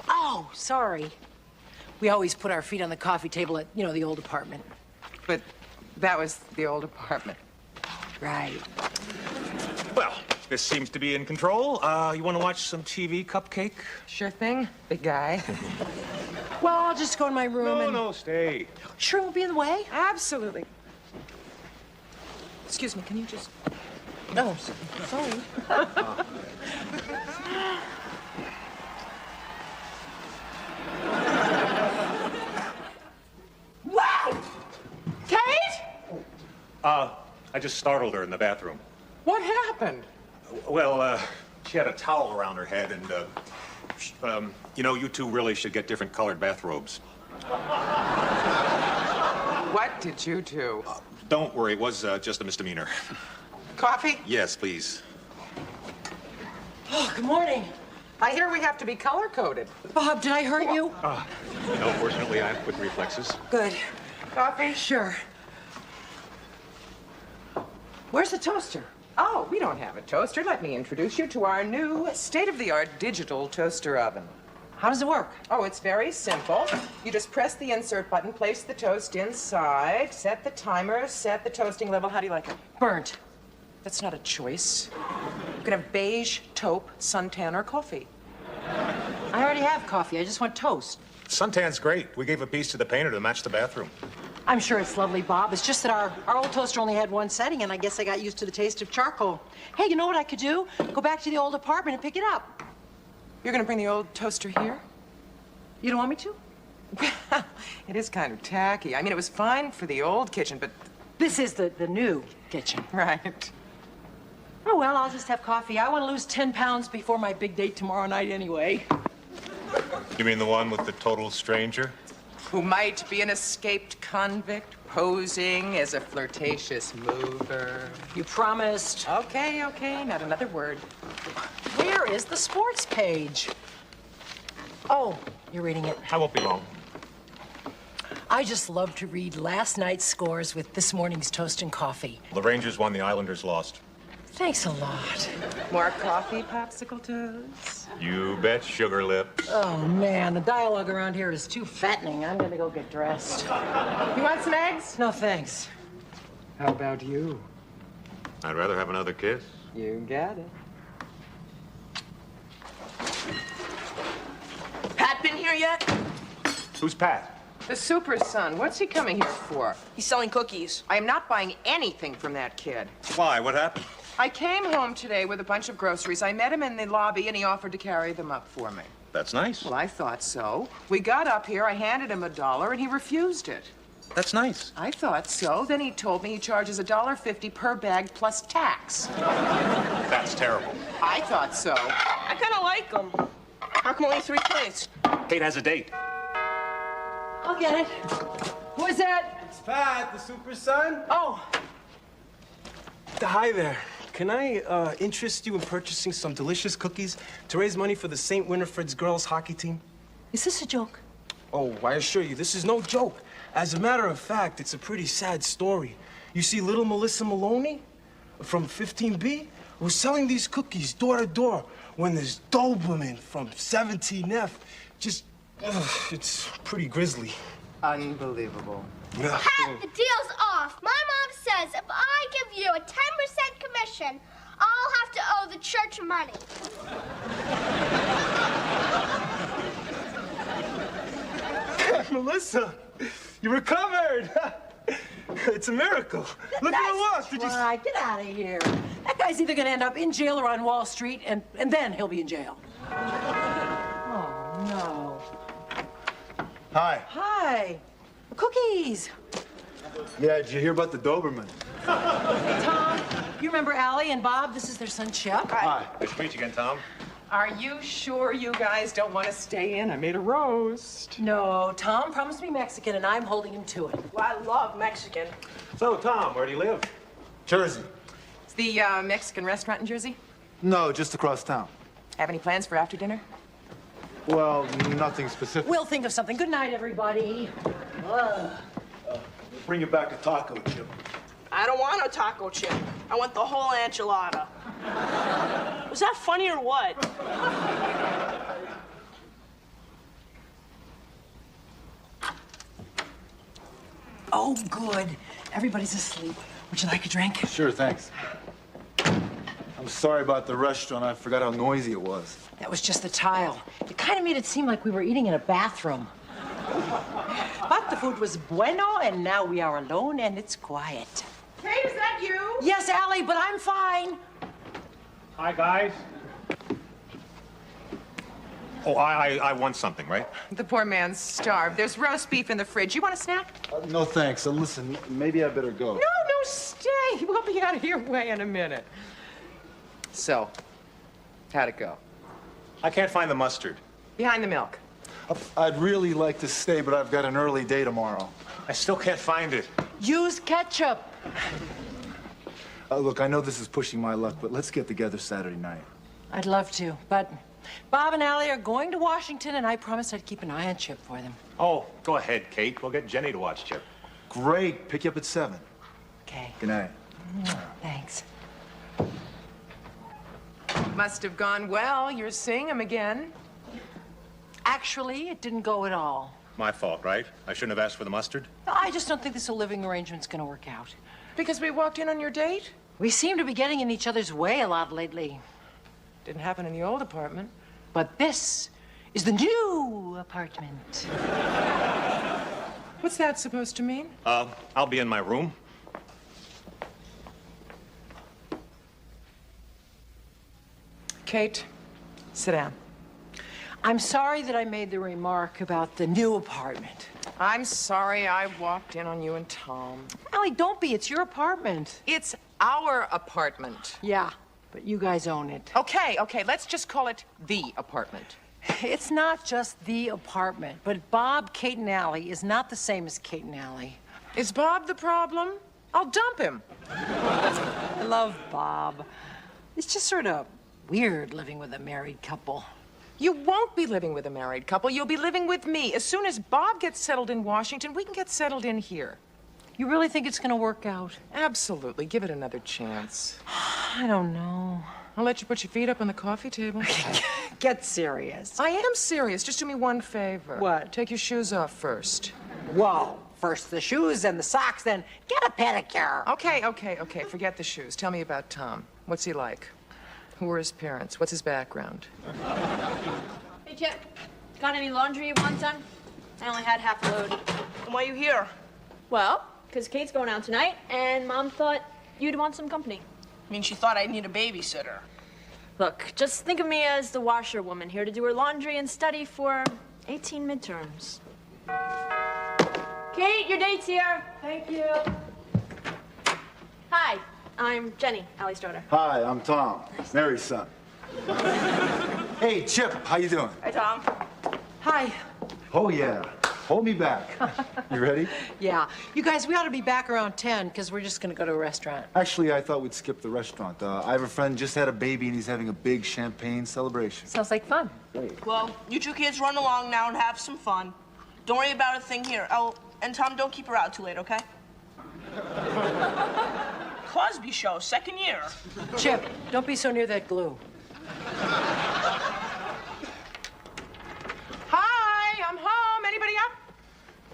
Oh, sorry. We always put our feet on the coffee table at, the old apartment. But that was the old apartment. Right. Well, this seems to be in control. You want to watch some TV, Cupcake? Sure thing, big guy. Well, I'll just go in my room No, stay. Sure won't be in the way? Absolutely. Excuse me, can you just... Oh, sorry. Wow! Kate? I just startled her in the bathroom. What happened? Well, she had a towel around her head, and, you two really should get different colored bathrobes. What did you do? Don't worry, it was just a misdemeanor. Coffee? Yes, please. Oh, good morning. I hear we have to be color-coded. Bob, did I hurt you? No, fortunately, I have quick reflexes. Good. Coffee? Sure. Where's the toaster? Oh, we don't have a toaster. Let me introduce you to our new state-of-the-art digital toaster oven. How does it work? Oh, it's very simple. You just press the insert button, place the toast inside, set the timer, set the toasting level. How do you like it? Burnt. That's not a choice. You can have beige, taupe, suntan, or coffee. I already have coffee. I just want toast. Suntan's great. We gave a piece to the painter to match the bathroom. I'm sure it's lovely, Bob. It's just that our old toaster only had one setting, and I guess I got used to the taste of charcoal. Hey, you know what I could do? Go back to the old apartment and pick it up. You're gonna bring the old toaster here? You don't want me to? It is kind of tacky. I mean, it was fine for the old kitchen, but... This is the new kitchen. Right. Oh, well, I'll just have coffee. I want to lose 10 pounds before my big date tomorrow night anyway. You mean the one with the total stranger? Who might be an escaped convict posing as a flirtatious mover. You promised. Okay, not another word. Where is the sports page? Oh, you're reading it. I won't be long. I just love to read last night's scores with this morning's toast and coffee. The Rangers won, the Islanders lost. Thanks a lot. More coffee, popsicle toes? You bet, sugar lips. Oh, man, the dialogue around here is too fattening. I'm gonna go get dressed. You want some eggs? No, thanks. How about you? I'd rather have another kiss. You got it. Pat been here yet? Who's Pat? The super son. What's he coming here for? He's selling cookies. I am not buying anything from that kid. Why? What happened? I came home today with a bunch of groceries. I met him in the lobby, and he offered to carry them up for me. That's nice. Well, I thought so. We got up here, I handed him $1, and he refused it. That's nice. I thought so. Then he told me he charges $1.50 per bag plus tax. That's terrible. I thought so. I kind of like them. How come only 3 plates? Kate has a date. I'll get it. Who is that? It's Pat, the super son. Oh. Hi there. Can I interest you in purchasing some delicious cookies to raise money for the St. Winifred's girls hockey team? Is this a joke? Oh, I assure you, this is no joke. As a matter of fact, it's a pretty sad story. You see, little Melissa Maloney from 15B was selling these cookies door to door when this Doberman from 17F just, it's pretty grisly. Unbelievable. Yeah. Pat, the deal's off. My mom says if I give you a 10% commission, I'll have to owe the church money. Melissa, you recovered. It's a miracle. Look at the walk. Did you... Right, get out of here. That guy's either gonna end up in jail or on Wall Street, and then he'll be in jail. Oh, no. Hi. Hi. Cookies. Yeah, did you hear about the Doberman? Tom, you remember Allie and Bob? This is their son, Chip. Hi. Nice to meet you again, Tom. Are you sure you guys don't want to stay in? I made a roast. No, Tom promised me Mexican, and I'm holding him to it. Well, I love Mexican. So, Tom, where do you live? Jersey. It's the Mexican restaurant in Jersey. No, just across town. Have any plans for after dinner? Well, nothing specific. We'll think of something. Good night, everybody. Bring you back a taco chip. I don't want a taco chip. I want the whole enchilada. Was that funny or what? Oh, good. Everybody's asleep. Would you like a drink? Sure, thanks. I'm sorry about the restaurant. I forgot how noisy it was. That was just the tile. It kind of made it seem like we were eating in a bathroom. But the food was bueno, and now we are alone, and it's quiet. Kate, is that you? Yes, Allie, but I'm fine. Hi, guys. Oh, I want something, right? The poor man's starved. There's roast beef in the fridge. You want a snack? No, thanks. Listen, maybe I better go. No, stay. We'll be out of your way in a minute. So, how'd it go? I can't find the mustard. Behind the milk. I'd really like to stay, but I've got an early day tomorrow. I still can't find it. Use ketchup. Look, I know this is pushing my luck, but let's get together Saturday night. I'd love to, but Bob and Allie are going to Washington, and I promised I'd keep an eye on Chip for them. Oh, go ahead, Kate. We'll get Jenny to watch Chip. Great. Pick you up at 7. Okay. Good night. Thanks. Must have gone well. You're seeing him again. Actually, it didn't go at all. My fault, right? I shouldn't have asked for the mustard. I just don't think this living arrangement's gonna work out. Because we walked in on your date? We seem to be getting in each other's way a lot lately. Didn't happen in the old apartment. But this is the new apartment. What's that supposed to mean? I'll be in my room. Kate, sit down. I'm sorry that I made the remark about the new apartment. I'm sorry I walked in on you and Tom. Allie, don't be. It's your apartment. It's our apartment. Yeah, but you guys own it. Okay, let's just call it the apartment. It's not just the apartment, but Bob, Kate, and Allie is not the same as Kate and Allie. Is Bob the problem? I'll dump him. I love Bob. It's just sort of weird living with a married couple. You won't be living with a married couple. You'll be living with me. As soon as Bob gets settled in Washington, we can get settled in here. You really think it's gonna work out? Absolutely. Give it another chance. I don't know. I'll let you put your feet up on the coffee table. Get serious. I am serious. Just do me one favor. What? Take your shoes off first. Whoa. First the shoes, then the socks, then get a pedicure. Okay. Forget the shoes. Tell me about Tom. What's he like? Who are his parents? What's his background? Hey, Chip. Got any laundry you want done? I only had half a load. And why are you here? Well, because Kate's going out tonight, and Mom thought you'd want some company. I mean, she thought I'd need a babysitter. Look, just think of me as the washerwoman here to do her laundry and study for 18 midterms. Kate, your date's here. Thank you. Hi, I'm Jenny, Allie's daughter. Hi, I'm Tom, Mary's son. Hey, Chip, how you doing? Hi, Tom. Hi. Oh, yeah. Hold me back. You ready? Yeah. You guys, we ought to be back around 10 because we're just going to go to a restaurant. Actually, I thought we'd skip the restaurant. I have a friend just had a baby and he's having a big champagne celebration. Sounds like fun. Great. Well, you two kids run along now and have some fun. Don't worry about a thing here. Oh, and Tom, don't keep her out too late, okay? Cosby Show, 2nd year. Chip, don't be so near that glue. Hi, I'm home. Anybody up?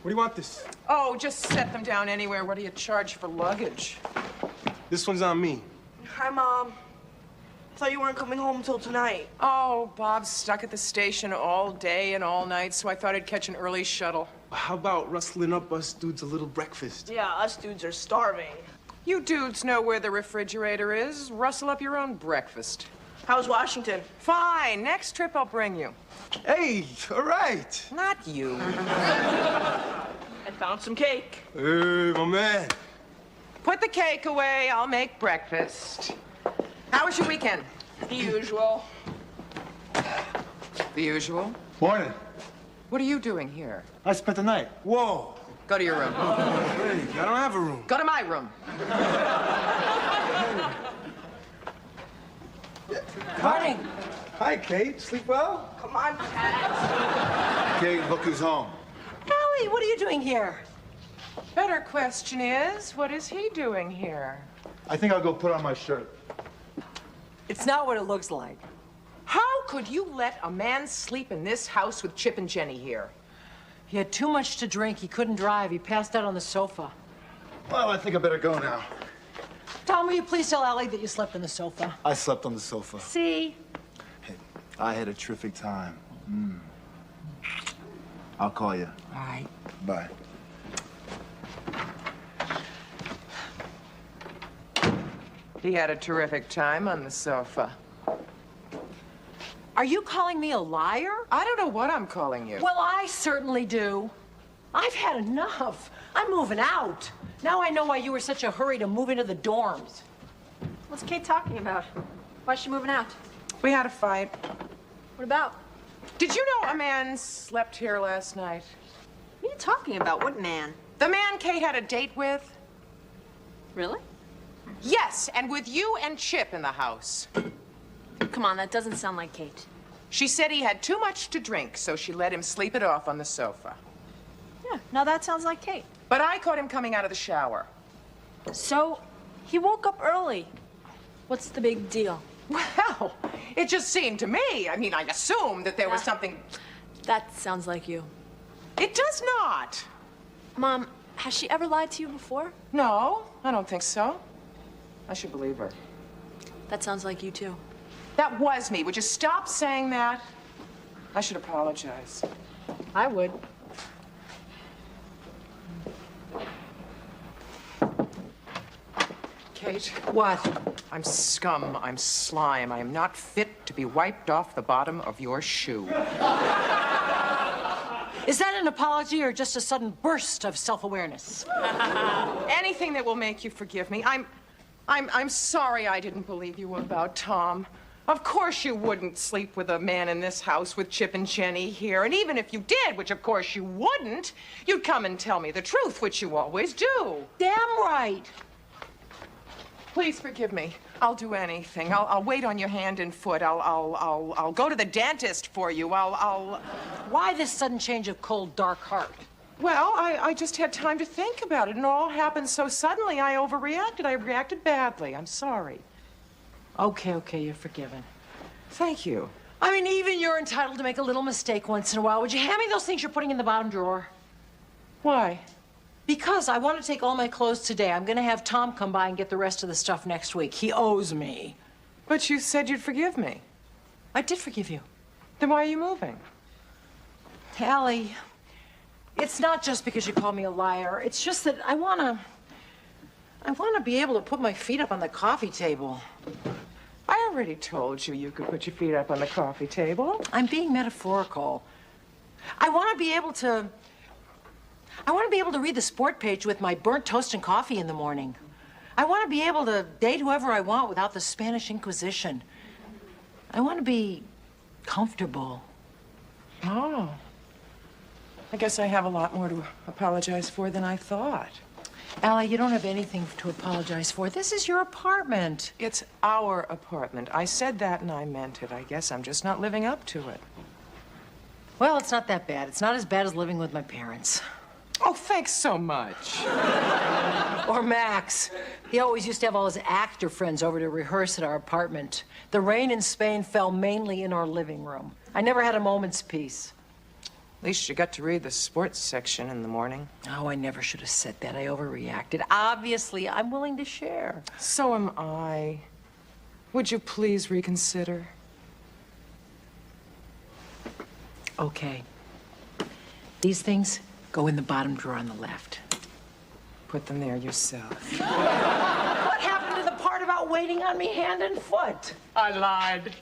What do you want this? Oh, just set them down anywhere. What do you charge for luggage? This one's on me. Hi, Mom. I thought you weren't coming home till tonight. Oh, Bob's stuck at the station all day and all night, so I thought I'd catch an early shuttle. How about rustling up us dudes a little breakfast? Yeah, us dudes are starving. You dudes know where the refrigerator is. Rustle up your own breakfast. How's Washington? Fine. Next trip I'll bring you. Hey, all right. Not you. I found some cake. Hey, my man. Put the cake away. I'll make breakfast. How was your weekend? The usual. The usual? Morning. What are you doing here? I spent the night. Whoa. Go to your room. Hey, I don't have a room. Go to my room. Morning. Hi, Kate. Sleep well? Come on, Cat. Kate, look who's home. Allie, what are you doing here? Better question is, what is he doing here? I think I'll go put on my shirt. It's not what it looks like. How could you let a man sleep in this house with Chip and Jenny here? He had too much to drink. He couldn't drive. He passed out on the sofa. Well, I think I better go now. Tom, will you please tell Allie that you slept on the sofa? I slept on the sofa. See? Hey, I had a terrific time. I'll call you. All right. Bye. He had a terrific time on the sofa. Are you calling me a liar? I don't know what I'm calling you. Well, I certainly do. I've had enough. I'm moving out. Now I know why you were such a hurry to move into the dorms. What's Kate talking about? Why's she moving out? We had a fight. What about? Did you know a man slept here last night? What are you talking about? What man? The man Kate had a date with. Really? Yes, and with you and Chip in the house. Come on, that doesn't sound like Kate. She said he had too much to drink, so she let him sleep it off on the sofa. Yeah, now that sounds like Kate. But I caught him coming out of the shower. So, he woke up early. What's the big deal? Well, it just seemed to me, I mean, I assumed that there was something... That sounds like you. It does not. Mom, has she ever lied to you before? No, I don't think so. I should believe her. That sounds like you, too. That was me. Would you stop saying that? I should apologize. I would. Kate. What? I'm scum. I'm slime. I am not fit to be wiped off the bottom of your shoe. Is that an apology or just a sudden burst of self-awareness? Anything that will make you forgive me. I'm sorry I didn't believe you about Tom. Of course you wouldn't sleep with a man in this house with Chip and Jenny here. And even if you did, which of course you wouldn't, you'd come and tell me the truth, which you always do. Damn right. Please forgive me. I'll do anything. I'll wait on your hand and foot. I'll go to the dentist for you. Why this sudden change of cold, dark heart? Well, I just had time to think about it, and it all happened so suddenly I overreacted. I reacted badly. I'm sorry. Okay, you're forgiven. Thank you. I mean, even you're entitled to make a little mistake once in a while. Would you hand me those things you're putting in the bottom drawer? Why? Because I want to take all my clothes today. I'm going to have Tom come by and get the rest of the stuff next week. He owes me. But you said you'd forgive me. I did forgive you. Then why are you moving? Allie, it's not just because you called me a liar. It's just that I want to be able to put my feet up on the coffee table. I already told you you could put your feet up on the coffee table. I'm being metaphorical. I want to be able to... I want to be able to read the sport page with my burnt toast and coffee in the morning. I want to be able to date whoever I want without the Spanish Inquisition. I want to be comfortable. Oh. I guess I have a lot more to apologize for than I thought. Allie, you don't have anything to apologize for. This is your apartment. It's our apartment. I said that and I meant it. I guess I'm just not living up to it. Well, it's not that bad. It's not as bad as living with my parents. Oh, thanks so much. Or Max. He always used to have all his actor friends over to rehearse at our apartment. The rain in Spain fell mainly in our living room. I never had a moment's peace. At least you got to read the sports section in the morning. Oh, I never should have said that. I overreacted. Obviously, I'm willing to share. So am I. Would you please reconsider? Okay. These things go in the bottom drawer on the left. Put them there yourself. What happened to the part about waiting on me hand and foot? I lied.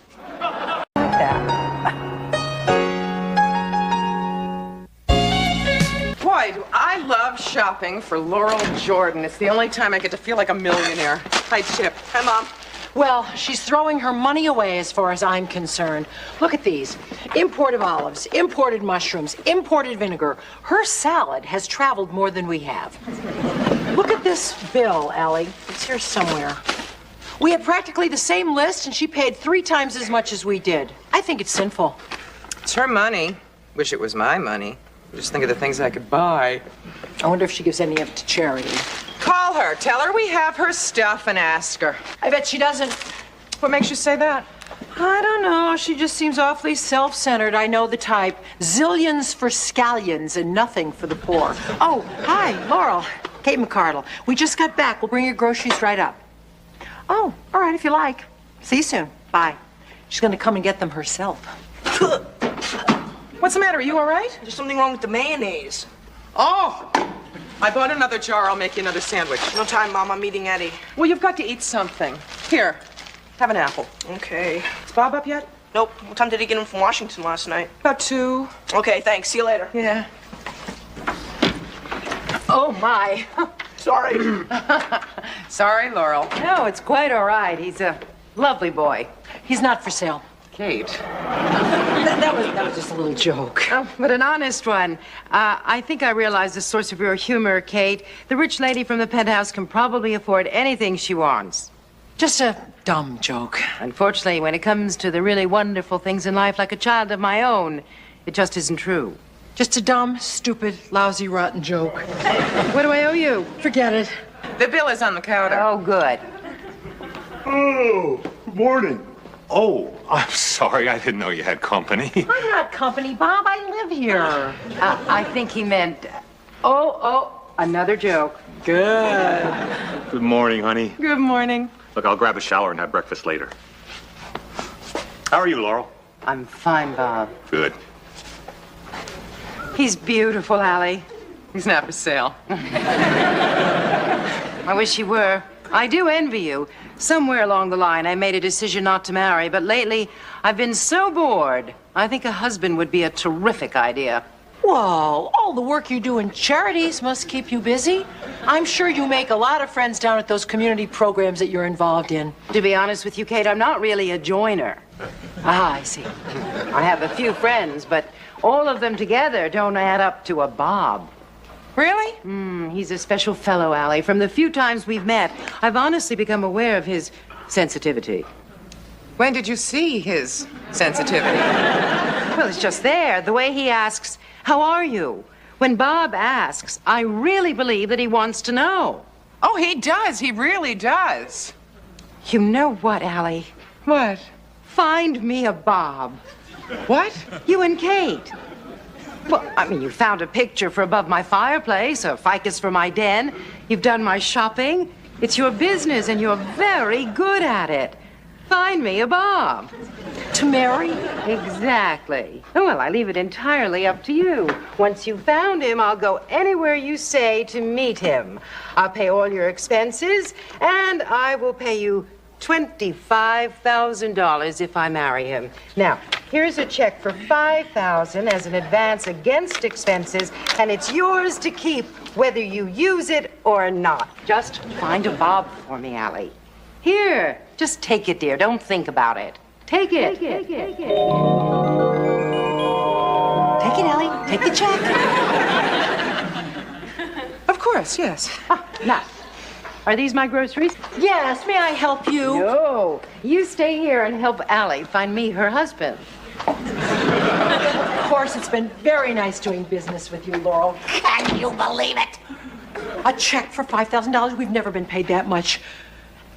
Boy, do I love shopping for Laurel Jordan. It's the only time I get to feel like a millionaire. Hi, Chip. Hi, Mom. Well, she's throwing her money away as far as I'm concerned. Look at these. Imported olives, imported mushrooms, imported vinegar. Her salad has traveled more than we have. Look at this bill, Allie. It's here somewhere. We had practically the same list, and she paid 3 times as much as we did. I think it's sinful. It's her money. Wish it was my money. Just think of the things I could buy. I wonder if she gives any of it to charity. Call her. Tell her we have her stuff and ask her. I bet she doesn't. What makes you say that? I don't know. She just seems awfully self-centered. I know the type. Zillions for scallions and nothing for the poor. Oh, hi, Laurel. Kate McCardle. We just got back. We'll bring your groceries right up. Oh, all right, if you like. See you soon. Bye. She's going to come and get them herself. What's the matter? Are you all right? There's something wrong with the mayonnaise. Oh, I bought another jar. I'll make you another sandwich. No time, Mom. I'm meeting Eddie. Well, you've got to eat something. Here, have an apple. Okay. Is Bob up yet? Nope. What time did he get in from Washington last night? About 2. Okay, thanks. See you later. Yeah. Oh, my. Sorry. Sorry, Laurel. No, it's quite all right. He's a lovely boy. He's not for sale. Kate. That was just a little joke. Oh, but an honest one. I think I realize the source of your humor, Kate. The rich lady from the penthouse can probably afford anything she wants. Just a dumb joke. Unfortunately, when it comes to the really wonderful things in life, like a child of my own, it just isn't true. Just a dumb, stupid, lousy, rotten joke. What do I owe you? Forget it. The bill is on the counter. Oh, good. Oh, good morning. Oh, I'm sorry. I didn't know you had company. I'm not company, Bob. I live here. I think he meant... another joke. Good. Good morning, honey. Good morning. Look, I'll grab a shower and have breakfast later. How are you, Laurel? I'm fine, Bob. Good. He's beautiful, Allie. He's not for sale. I wish he were. I do envy you. Somewhere along the line, I made a decision not to marry, but lately, I've been so bored. I think a husband would be a terrific idea. Well, all the work you do in charities must keep you busy. I'm sure you make a lot of friends down at those community programs that you're involved in. To be honest with you, Kate, I'm not really a joiner. Ah, I see. I have a few friends, but all of them together don't add up to a Bob. Really? He's a special fellow, Allie. From the few times we've met, I've honestly become aware of his sensitivity. When did you see his sensitivity? Well, it's just there. The way he asks, "How are you?" When Bob asks, I really believe that he wants to know. Oh, he does. He really does. You know what, Allie? What? Find me a Bob. What? You and Kate. Well, I mean, you found a picture for above my fireplace, a ficus for my den. You've done my shopping. It's your business, and you're very good at it. Find me a Bob. To marry? Exactly. Well, I leave it entirely up to you. Once you've found him, I'll go anywhere you say to meet him. I'll pay all your expenses, and I will pay you $25,000 if I marry him. Now, Here's a check for $5,000 as an advance against expenses, and it's yours to keep, whether you use it or not. Just find a bob for me, Allie. Here, just take it, dear. Don't think about it. Take it. Take it, Allie. Take the check. Of course, yes. Now, are these my groceries? Yes, may I help you? No. You stay here and help Allie find me her husband. Of course, it's been very nice doing business with you, Laurel. Can you believe it? A check for $5,000? We've never been paid that much.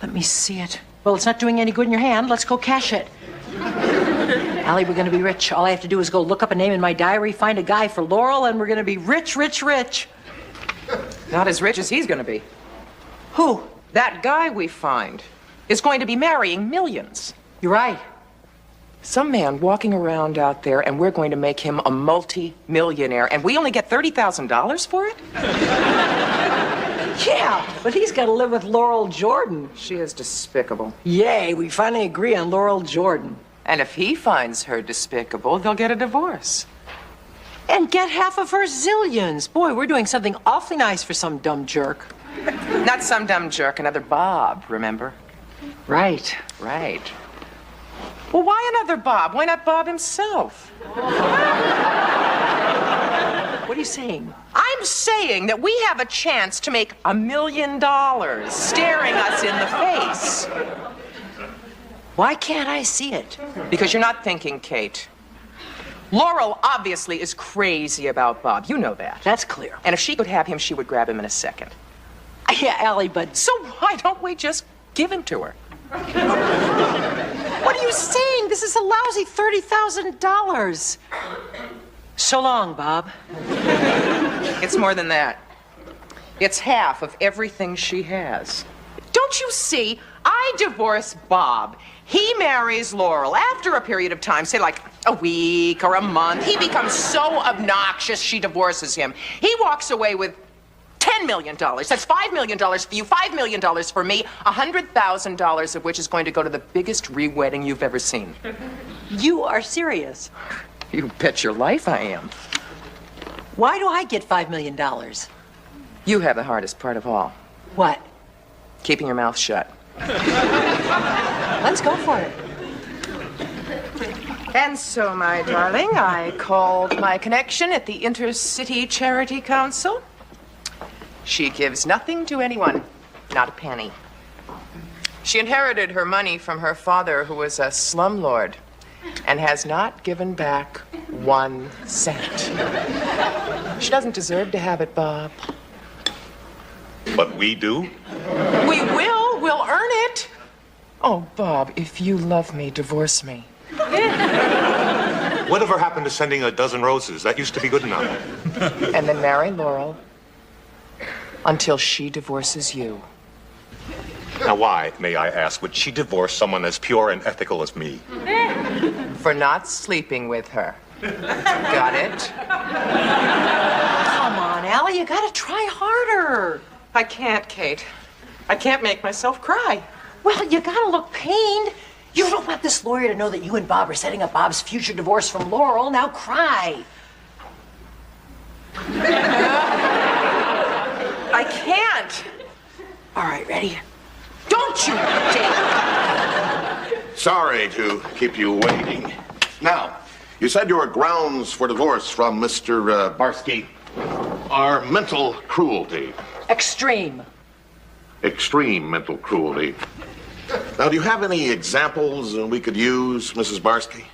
Let me see it. Well, it's not doing any good in your hand. Let's go cash it. Allie, we're going to be rich. All I have to do is go look up a name in my diary, find a guy for Laurel, and we're going to be rich, rich, rich. Not as rich as he's going to be. Who? That guy we find is going to be marrying millions. You're right. Some man walking around out there, and we're going to make him a multi-millionaire, and we only get $30,000 for it? Yeah, but he's got to live with Laurel Jordan. She is despicable. Yay, we finally agree on Laurel Jordan. And if he finds her despicable, they'll get a divorce. And get half of her zillions. Boy, we're doing something awfully nice for some dumb jerk. Not some dumb jerk, another Bob, remember? Right. Right. Well, why another Bob? Why not Bob himself? What are you saying? I'm saying that we have a chance to make $1 million staring us in the face. Why can't I see it? Because you're not thinking, Kate. Laurel obviously is crazy about Bob. You know that. That's clear. And if she could have him, she would grab him in a second. Yeah, Allie, but... So why don't we just give him to her? What are you saying? This is a lousy $30,000. So long, Bob. It's more than that. It's half of everything she has. Don't you see? I divorce Bob. He marries Laurel. After a period of time, say like a week or a month, he becomes so obnoxious she divorces him. He walks away with $10 million. That's $5 million for you, $5 million for me, $100,000 of which is going to go to the biggest re-wedding you've ever seen. You are serious? You bet your life I am. Why do I get $5 million? You have the hardest part of all. What? Keeping your mouth shut. Let's go for it. And so, my darling, I called my connection at the Intercity Charity Council. She gives nothing to anyone, not a penny. She inherited her money from her father, who was a slumlord, and has not given back 1 cent. She doesn't deserve to have it, Bob. But we do? We will. We'll earn it. Oh, Bob, if you love me, divorce me. Whatever happened to sending a dozen roses? That used to be good enough. And then marry Laurel until she divorces you. Now, why, may I ask, would she divorce someone as pure and ethical as me? For not sleeping with her. Got it? Come on, Allie, you gotta try harder. I can't, Kate. I can't make myself cry. Well, you gotta look pained. You don't want this lawyer to know that you and Bob are setting up Bob's future divorce from Laurel. Now cry. I can't. All right, ready? Don't you dare. Sorry to keep you waiting. Now, you said your grounds for divorce from Mr. Barsky are mental cruelty. Extreme. Extreme mental cruelty. Now, do you have any examples we could use, Mrs. Barsky?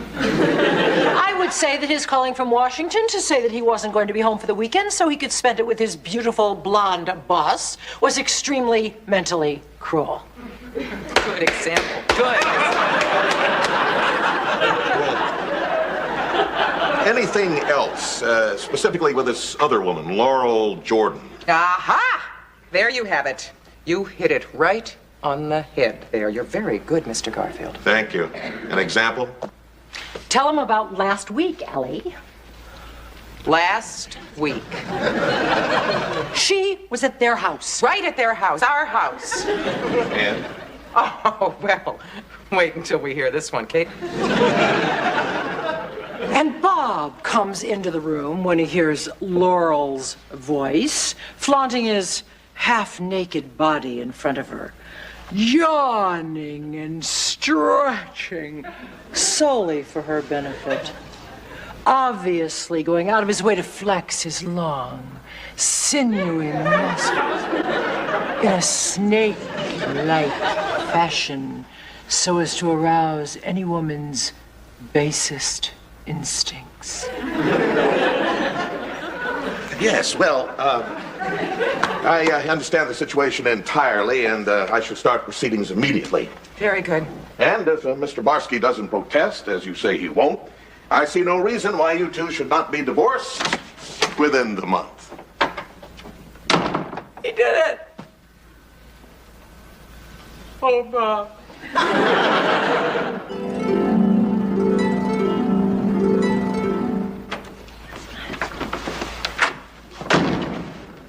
I would say that his calling from Washington to say that he wasn't going to be home for the weekend so he could spend it with his beautiful blonde boss was extremely mentally cruel. Good example. Good. Anything else, specifically with this other woman, Laurel Jordan? Aha! There you have it. You hit it right on the head there. You're very good, Mr. Garfield. Thank you. An example? Tell him about last week, Allie. Last week. She was at their house. Right at their house, our house. And? Oh, well, wait until we hear this one, Kate. And Bob comes into the room when he hears Laurel's voice, flaunting his half-naked body in front of her, yawning and stretching solely for her benefit, obviously going out of his way to flex his long, sinewy muscles in a snake-like fashion so as to arouse any woman's basest instincts. Yes, well, I understand the situation entirely, and I shall start proceedings immediately. Very good. And if Mr. Barsky doesn't protest, as you say he won't, I see no reason why you two should not be divorced within the month. He did it! Oh, Bob.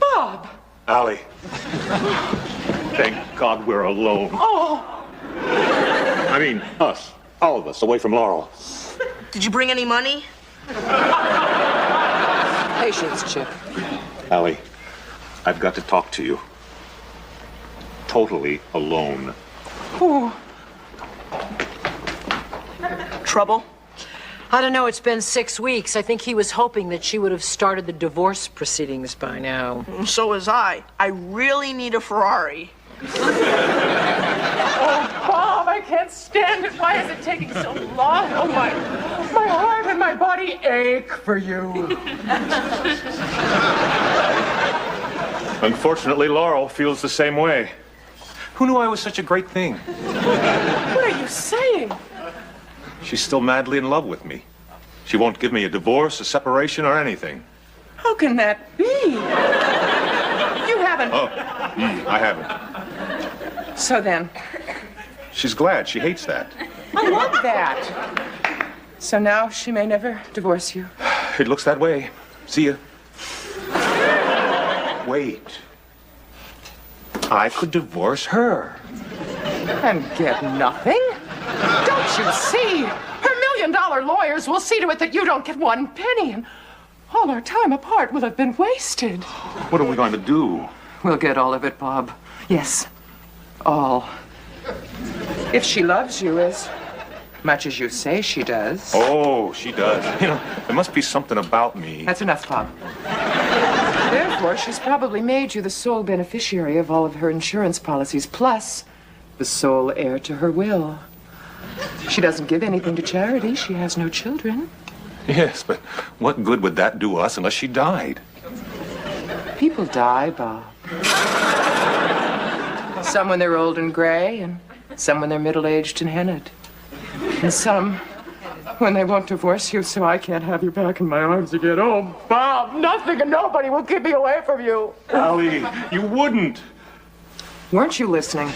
Bob! Allie. Thank God we're alone. Oh! I mean, us. All of us, away from Laurel. Did you bring any money? Patience, Chip. Allie, I've got to talk to you. Totally alone. Oh. Trouble? I don't know, it's been 6 weeks. I think he was hoping that she would have started the divorce proceedings by now. So was I. I really need a Ferrari. Oh, Bob, I can't stand it. Why is it taking so long? Oh, my heart and my body ache for you. Unfortunately, Laurel feels the same way. Who knew I was such a great thing? What are you saying? She's still madly in love with me. She won't give me a divorce, a separation, or anything. How can that be? You haven't. Oh, I haven't. So then, She's glad. She hates that. I love that. So now she may never divorce you. It looks that way. See ya. Wait. I could divorce her. And get nothing? Don't you see? Her $1 million lawyers will see to it that you don't get one penny, and all our time apart will have been wasted. What are we going to do? We'll get all of it, Bob. Yes, all. If she loves you as much as you say she does. Oh, she does. You know, there must be something about me. That's enough, Bob. Therefore, she's probably made you the sole beneficiary of all of her insurance policies, plus the sole heir to her will. She doesn't give anything to charity. She has no children. Yes, but what good would that do us unless she died? People die, Bob. Some when they're old and gray, and some when they're middle-aged and hennaed. And some when they won't divorce you, so I can't have you back in my arms again. Oh, Bob, nothing and nobody will keep me away from you. Allie, you wouldn't. Weren't you listening?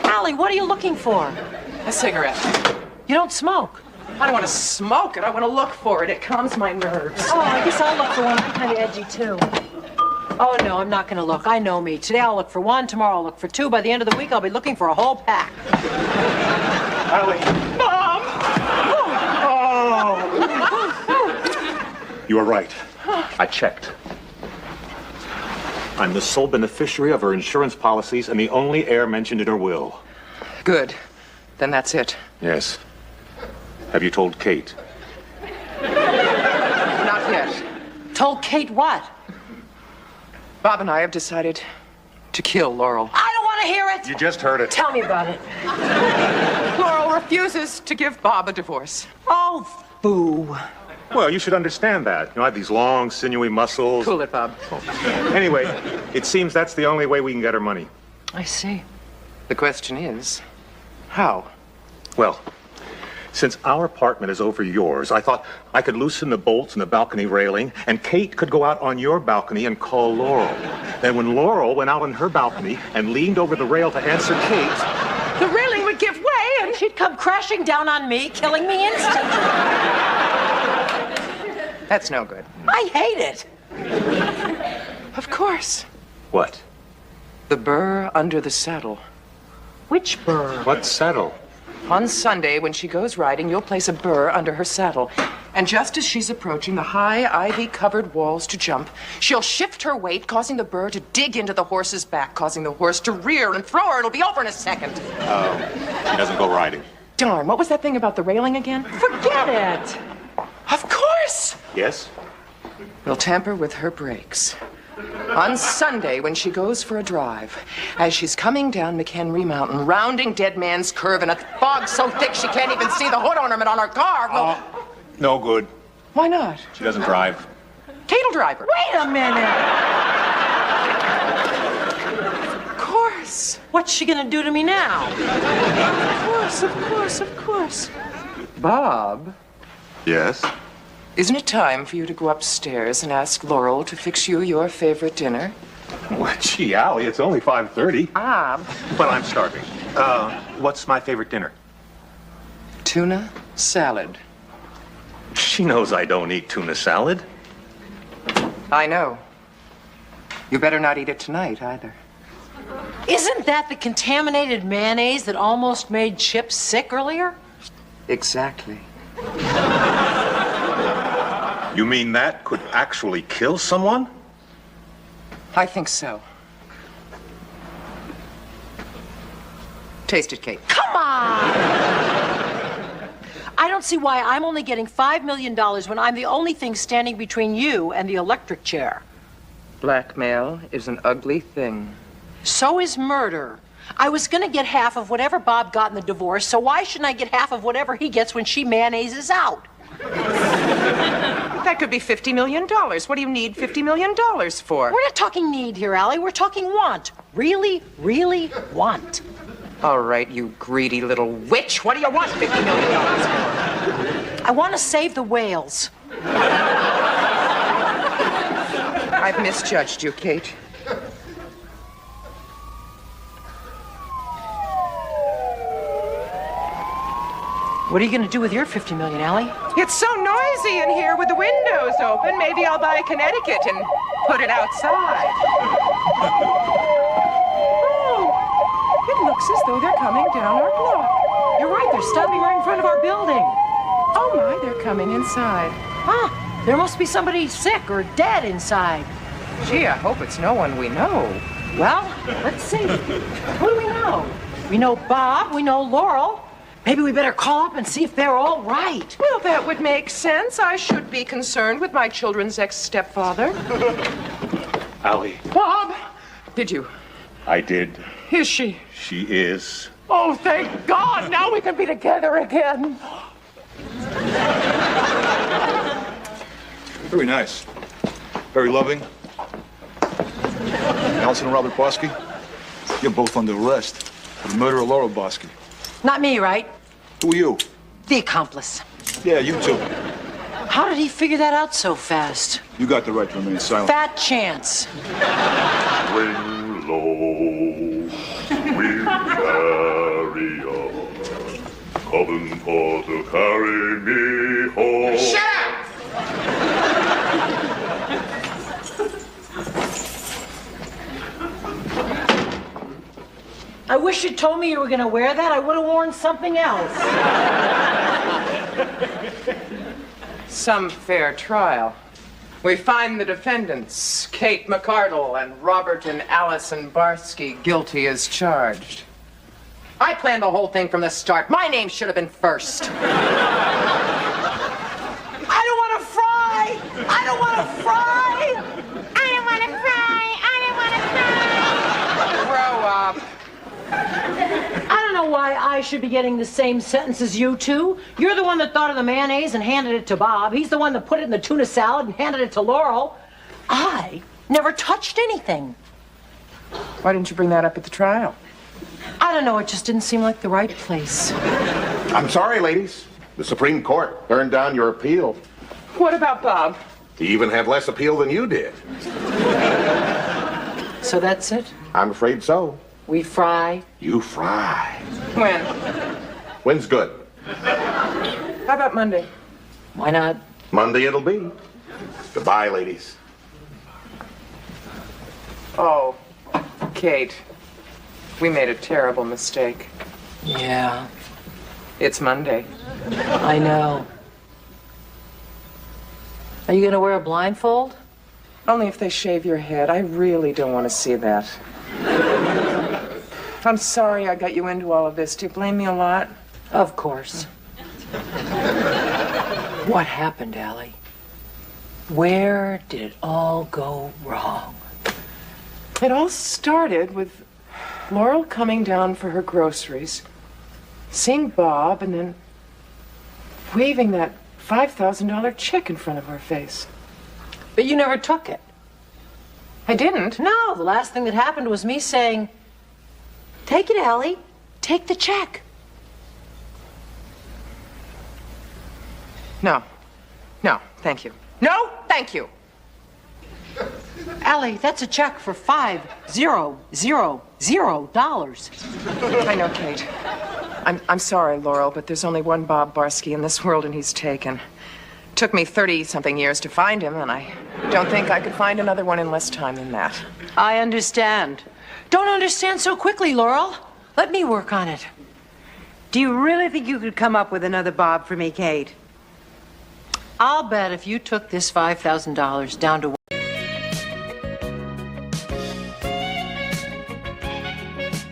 Allie, what are you looking for? A cigarette. You don't smoke. I don't want to smoke it. I want to look for it. It calms my nerves. Oh, I guess I'll look for one. I'm kind of edgy, too. Oh, no, I'm not going to look. I know me. Today I'll look for one. Tomorrow I'll look for two. By the end of the week, I'll be looking for a whole pack. Allie. Mom! Oh! You were right. I checked. I'm the sole beneficiary of her insurance policies and the only heir mentioned in her will. Good. Then that's it. Yes. Have you told Kate? Not yet. Told Kate what? Bob and I have decided to kill Laurel. I don't want to hear it. You just heard it. Tell me about it. Laurel refuses to give Bob a divorce. Oh, boo. Well, you should understand that. You know, I have these long, sinewy muscles. Cool it, Bob. Anyway, it seems that's the only way we can get her money. I see. The question is, how? Well, since our apartment is over yours, I thought I could loosen the bolts in the balcony railing, and Kate could go out on your balcony and call Laurel. Then when Laurel went out on her balcony and leaned over the rail to answer Kate, the railing would give way, and she'd come crashing down on me, killing me instantly. That's no good. I hate it. Of course. What? The burr under the saddle. Which burr? What saddle? On Sunday, when she goes riding, you'll place a burr under her saddle. And just as she's approaching the high, ivy-covered walls to jump, she'll shift her weight, causing the burr to dig into the horse's back, causing the horse to rear and throw her. It'll be over in a second. She doesn't go riding. Darn, what was that thing about the railing again? Forget it. Of course. Yes? We'll tamper with her brakes. On Sunday, when she goes for a drive, as she's coming down McHenry Mountain, rounding Dead Man's Curve in a fog so thick she can't even see the hood ornament on her car. Well, No good. why not? She doesn't drive. Kate'll drive her. Wait a minute. Of course. What's she gonna do to me now? Of course. Bob, Yes? isn't it time for you to go upstairs and ask Laurel to fix you your favorite dinner? Well, gee, Allie, it's only 5:30. Bob. But I'm starving. What's my favorite dinner? Tuna salad. She knows I don't eat tuna salad. I know. You better not eat it tonight either. Isn't that the contaminated mayonnaise that almost made Chip sick earlier? Exactly. You mean that could actually kill someone? I think so. Taste it, Kate. Come on! I don't see why I'm only getting $5 million when I'm the only thing standing between you and the electric chair. Blackmail is an ugly thing. So is murder. I was gonna get half of whatever Bob got in the divorce, so why shouldn't I get half of whatever he gets when she mayonnaises out? That could be $50 million. What do you need $50 million for? We're not talking need here, Allie. We're talking want. Really, really want. All right, you greedy little witch. What do you want $50 million for? I want to save the whales. I've misjudged you, Kate. What are you going to do with your $50 million, Allie? It's so noisy in here with the windows open. Maybe I'll buy a Connecticut and put it outside. Oh, it looks as though they're coming down our block. You're right, they're stopping right in front of our building. Oh my, they're coming inside. Huh, there must be somebody sick or dead inside. Gee, I hope it's no one we know. Well, let's see. Who do we know? We know Bob, we know Laurel. Maybe we better call up and see if they're all right. Well, that would make sense. I should be concerned with my children's ex-stepfather. Allie. Bob! Did you? I did. Is she? She is. Oh, thank God! Now we can be together again. Very nice. Very loving. Allison and Robert Bosky, you're both under arrest for the murder of Laurel Bosky. Not me, right? Who are you? The accomplice. Yeah, you too. How did he figure that out so fast? You got the right to remain silent. Fat chance. Ring low, we'll carry on. Coming for to carry me home. Shut up! I wish you'd told me you were going to wear that. I would have worn something else. Some fair trial. We find the defendants, Kate McCardle and Robert and Allison Barsky, guilty as charged. I planned the whole thing from the start. My name should have been first. I don't want to fry! I don't want to fry! I don't want to cry. I don't want to cry. Grow up. I don't know why I should be getting the same sentence as you two. You're the one that thought of the mayonnaise and handed it to Bob. He's the one that put it in the tuna salad and handed it to Laurel. I never touched anything. Why didn't you bring that up at the trial? I don't know, it just didn't seem like the right place. I'm sorry, ladies. The Supreme Court turned down your appeal. What about Bob? He even had less appeal than you did. So that's it? I'm afraid so. We fry? You fry. When? When's good? How about Monday? Why not? Monday it'll be. Goodbye, ladies. Oh, Kate, we made a terrible mistake. Yeah, It's Monday. I know. Are you going to wear a blindfold? Only if they shave your head. I really don't want to see that. I'm sorry I got you into all of this. Do you blame me a lot? Of course. What happened, Allie? Where did it all go wrong? It all started with Laurel coming down for her groceries, seeing Bob, and then waving that $5,000 check in front of our face. But you never took it. I didn't. No, the last thing that happened was me saying, "Take it, Allie. Take the check." No. No, thank you. No, thank you. Allie, that's a check for $5,000. I know, Kate. I'm sorry, Laurel, but there's only one Bob Barsky in this world, and he's taken. Took me 30-something years to find him, and I don't think I could find another one in less time than that. I understand. Don't understand so quickly, Laurel. Let me work on it. Do you really think you could come up with another Bob for me, Kate? I'll bet if you took this $5,000 down to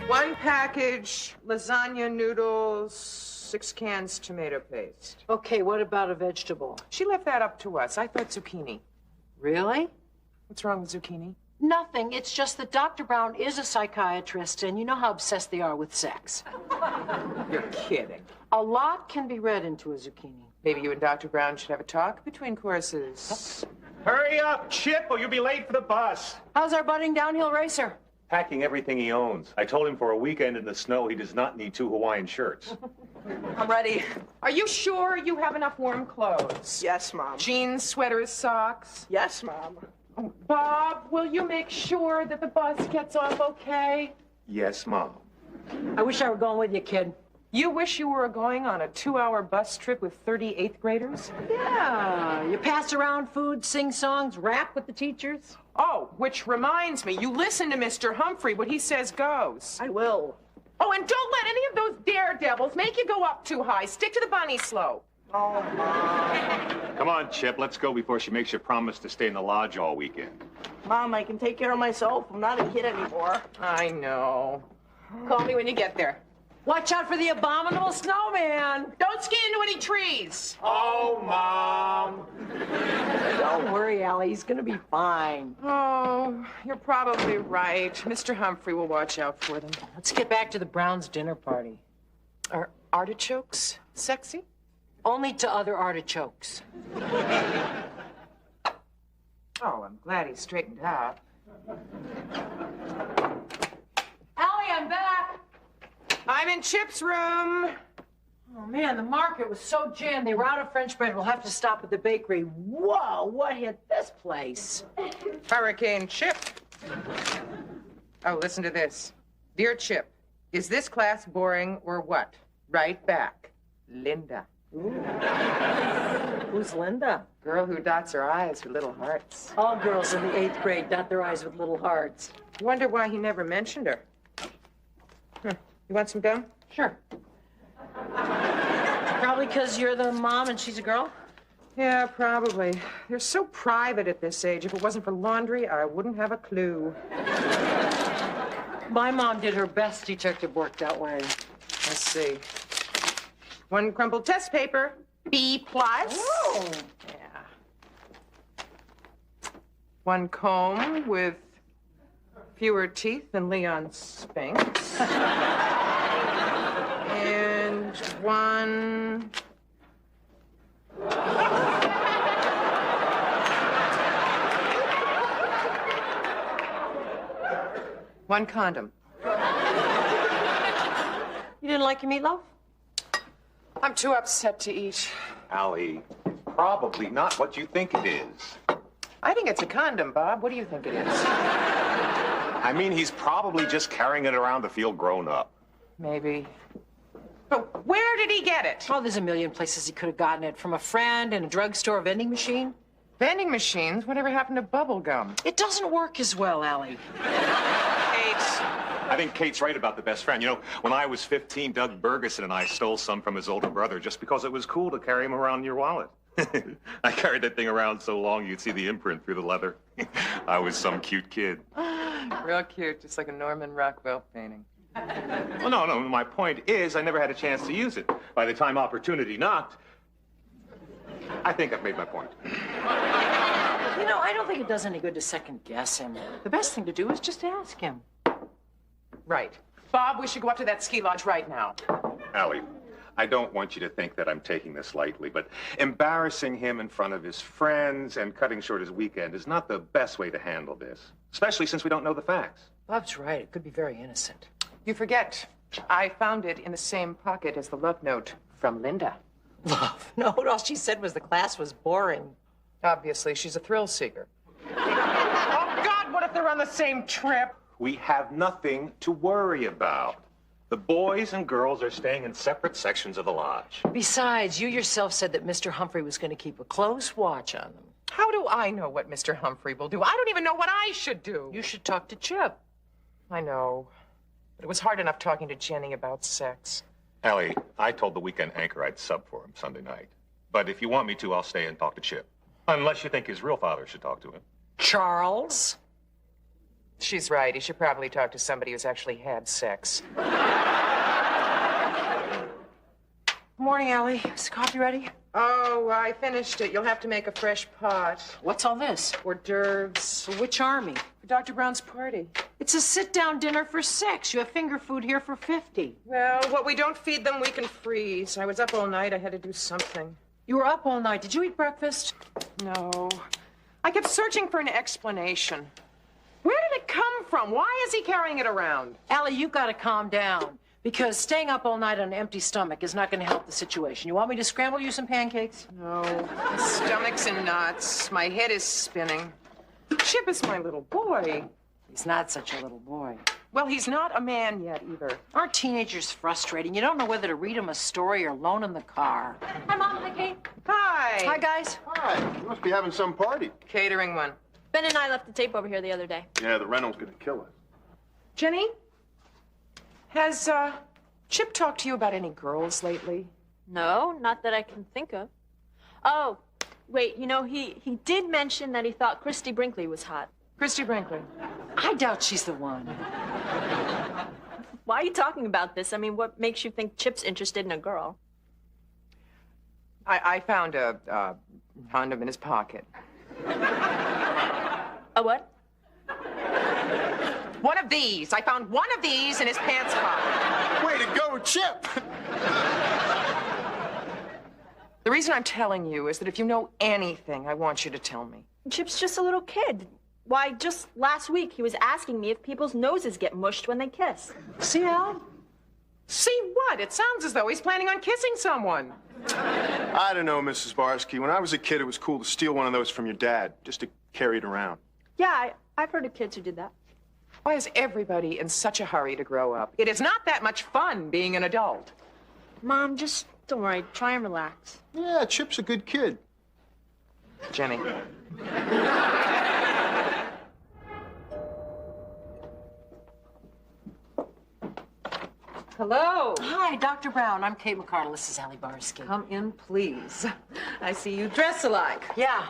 One package lasagna noodles, 6 cans tomato paste. Okay, what about a vegetable? She left that up to us. I thought zucchini. Really? What's wrong with zucchini? Nothing. It's just that Dr. Brown is a psychiatrist, and you know how obsessed they are with sex. You're kidding. A lot can be read into a zucchini. Maybe you and Dr. Brown should have a talk between courses. Hurry up, Chip, or you'll be late for the bus. How's our budding downhill racer? Packing everything he owns. I told him for a weekend in the snow he does not need 2 Hawaiian shirts. I'm ready. Are you sure you have enough warm clothes? Yes, Mom. Jeans, sweaters, socks? Yes, Mom. Bob, will you make sure that the bus gets off okay? Yes, Mom. I wish I were going with you, kid. You wish you were going on a 2-hour bus trip with 38th graders? Yeah, you pass around food, sing songs, rap with the teachers. Oh, which reminds me, you listen to Mr. Humphrey. What he says goes. I will. Oh, and don't let any of those daredevils make you go up too high. Stick to the bunny slope. Oh, Mom. Come on, Chip, let's go before she makes you promise to stay in the lodge all weekend. Mom, I can take care of myself. I'm not a kid anymore. I know. Call me when you get there. Watch out for the abominable snowman. Don't ski into any trees. Oh, Mom. Don't worry, Allie. He's going to be fine. Oh, you're probably right. Mr. Humphrey will watch out for them. Let's get back to the Browns' dinner party. Are artichokes sexy? Only to other artichokes. Oh, I'm glad he straightened out. Allie, I'm back. I'm in Chip's room. Oh, man, the market was so jammed. They were out of French bread. We'll have to stop at the bakery. Whoa, what hit this place? Hurricane Chip. Oh, listen to this. Dear Chip, is this class boring or what? Right back. Linda. Who's Linda? Girl who dots her eyes with little hearts. All girls in the 8th grade dot their eyes with little hearts. Wonder why he never mentioned her. You want some gum? Sure. Probably because you're the mom and she's a girl? Yeah, probably. They're so private at this age. If it wasn't for laundry, I wouldn't have a clue. My mom did her best detective work that way. Let's see. 1 crumpled test paper. B+. Oh. Yeah. 1 comb with fewer teeth than Leon Spinks. And 1... One condom. You didn't like your meatloaf? I'm too upset to eat. Allie, probably not what you think it is. I think it's a condom, Bob. What do you think it is? I mean, he's probably just carrying it around to feel grown up. Maybe. But where did he get it? Oh, there's a million places he could have gotten it. From a friend, in a drugstore, vending machine. Vending machines? Whatever happened to bubble gum? It doesn't work as well, Allie. I think Kate's right about the best friend. You know, when I was 15, Doug Bergeson and I stole some from his older brother just because it was cool to carry him around in your wallet. I carried that thing around so long you'd see the imprint through the leather. I was some cute kid. Real cute, just like a Norman Rockwell painting. Well, no, my point is I never had a chance to use it. By the time opportunity knocked, I think I've made my point. You know, I don't think it does any good to second guess him. The best thing to do is just ask him. Right. Bob, we should go up to that ski lodge right now. Allie, I don't want you to think that I'm taking this lightly, but embarrassing him in front of his friends and cutting short his weekend is not the best way to handle this, especially since we don't know the facts. Bob's right. It could be very innocent. You forget, I found it in the same pocket as the love note from Linda. Love note? All she said was the class was boring. Obviously, she's a thrill seeker. Oh, God, what if they're on the same trip? We have nothing to worry about. The boys and girls are staying in separate sections of the lodge. Besides, you yourself said that Mr. Humphrey was going to keep a close watch on them. How do I know what Mr. Humphrey will do? I don't even know what I should do. You should talk to Chip. I know. But it was hard enough talking to Jenny about sex. Allie, I told the weekend anchor I'd sub for him Sunday night. But if you want me to, I'll stay and talk to Chip. Unless you think his real father should talk to him. Charles? She's right. He should probably talk to somebody who's actually had sex. Morning, Allie. Is the coffee ready? Oh, I finished it. You'll have to make a fresh pot. What's all this? Hors d'oeuvres. For which army? For Dr. Brown's party. It's a sit-down dinner for 6. You have finger food here for 50. Well, what we don't feed them, we can freeze. I was up all night. I had to do something. You were up all night. Did you eat breakfast? No. I kept searching for an explanation. Where did it come from? Why is he carrying it around? Allie, you've got to calm down. Because staying up all night on an empty stomach is not going to help the situation. You want me to scramble you some pancakes? No. My stomach's in knots. My head is spinning. Chip is my little boy. He's not such a little boy. Well, he's not a man yet, either. Aren't teenagers frustrating? You don't know whether to read them a story or loan them the car. Hi, Mom. Hi, Kate. Hi. Hi, guys. Hi, you must be having some party. Catering one. Ben and I left the tape over here the other day. Yeah, the rental's gonna kill us. Jenny, has Chip talked to you about any girls lately? No, not that I can think of. Oh, wait, you know, he did mention that he thought Christy Brinkley was hot. Christy Brinkley? I doubt she's the one. Why are you talking about this? I mean, what makes you think Chip's interested in a girl? I found a condom in his pocket. A what? One of these. I found one of these in his pants pocket. Way to go, Chip! The reason I'm telling you is that if you know anything, I want you to tell me. Chip's just a little kid. Why, just last week he was asking me if people's noses get mushed when they kiss. See, Al? See what? It sounds as though he's planning on kissing someone. I don't know, Mrs. Barsky. When I was a kid, it was cool to steal one of those from your dad, just to carry it around. Yeah, I've heard of kids who did that. Why is everybody in such a hurry to grow up? It is not that much fun being an adult. Mom, just don't worry. Try and relax. Yeah, Chip's a good kid. Jenny. Hello. Hi, Dr. Brown. I'm Kate McCardle. This is Allie Barsky. Come in, please. I see you dress alike. Yeah.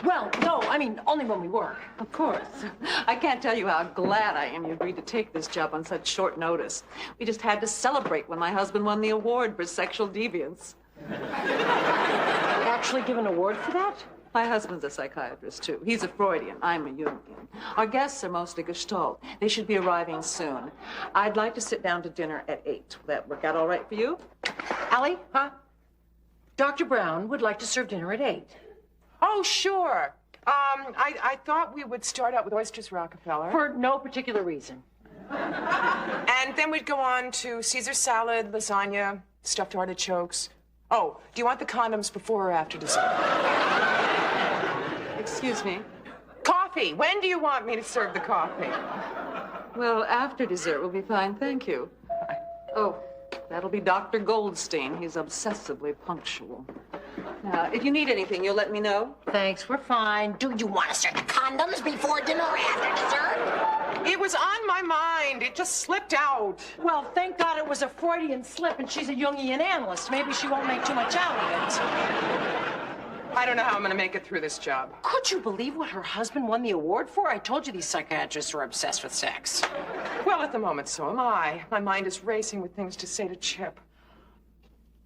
Well, no, I mean, only when we work. Of course. I can't tell you how glad I am you agreed to take this job on such short notice. We just had to celebrate when my husband won the award for sexual deviance. Actually give an award for that? My husband's a psychiatrist, too. He's a Freudian. I'm a Jungian. Our guests are mostly Gestalt. They should be arriving soon. I'd like to sit down to dinner at 8. Will that work out all right for you? Allie? Huh? Dr. Brown would like to serve dinner at 8. Oh, sure. I thought we would start out with oysters Rockefeller. For no particular reason. And then we'd go on to Caesar salad, lasagna, stuffed artichokes. Oh, do you want the condoms before or after dessert? Excuse me? Coffee. When do you want me to serve the coffee? Well, after dessert will be fine, thank you. Oh, That'll be Dr. Goldstein. He's obsessively punctual. Now, if you need anything, you'll let me know. Thanks, we're fine. Do you want to start the condoms before dinner or after dessert? It was on my mind. It just slipped out. Well, thank God it was a Freudian slip, and she's a Jungian analyst. Maybe she won't make too much out of it. I don't know how I'm going to make it through this job. Could you believe what her husband won the award for? I told you these psychiatrists are obsessed with sex. Well, at the moment, so am I. My mind is racing with things to say to Chip.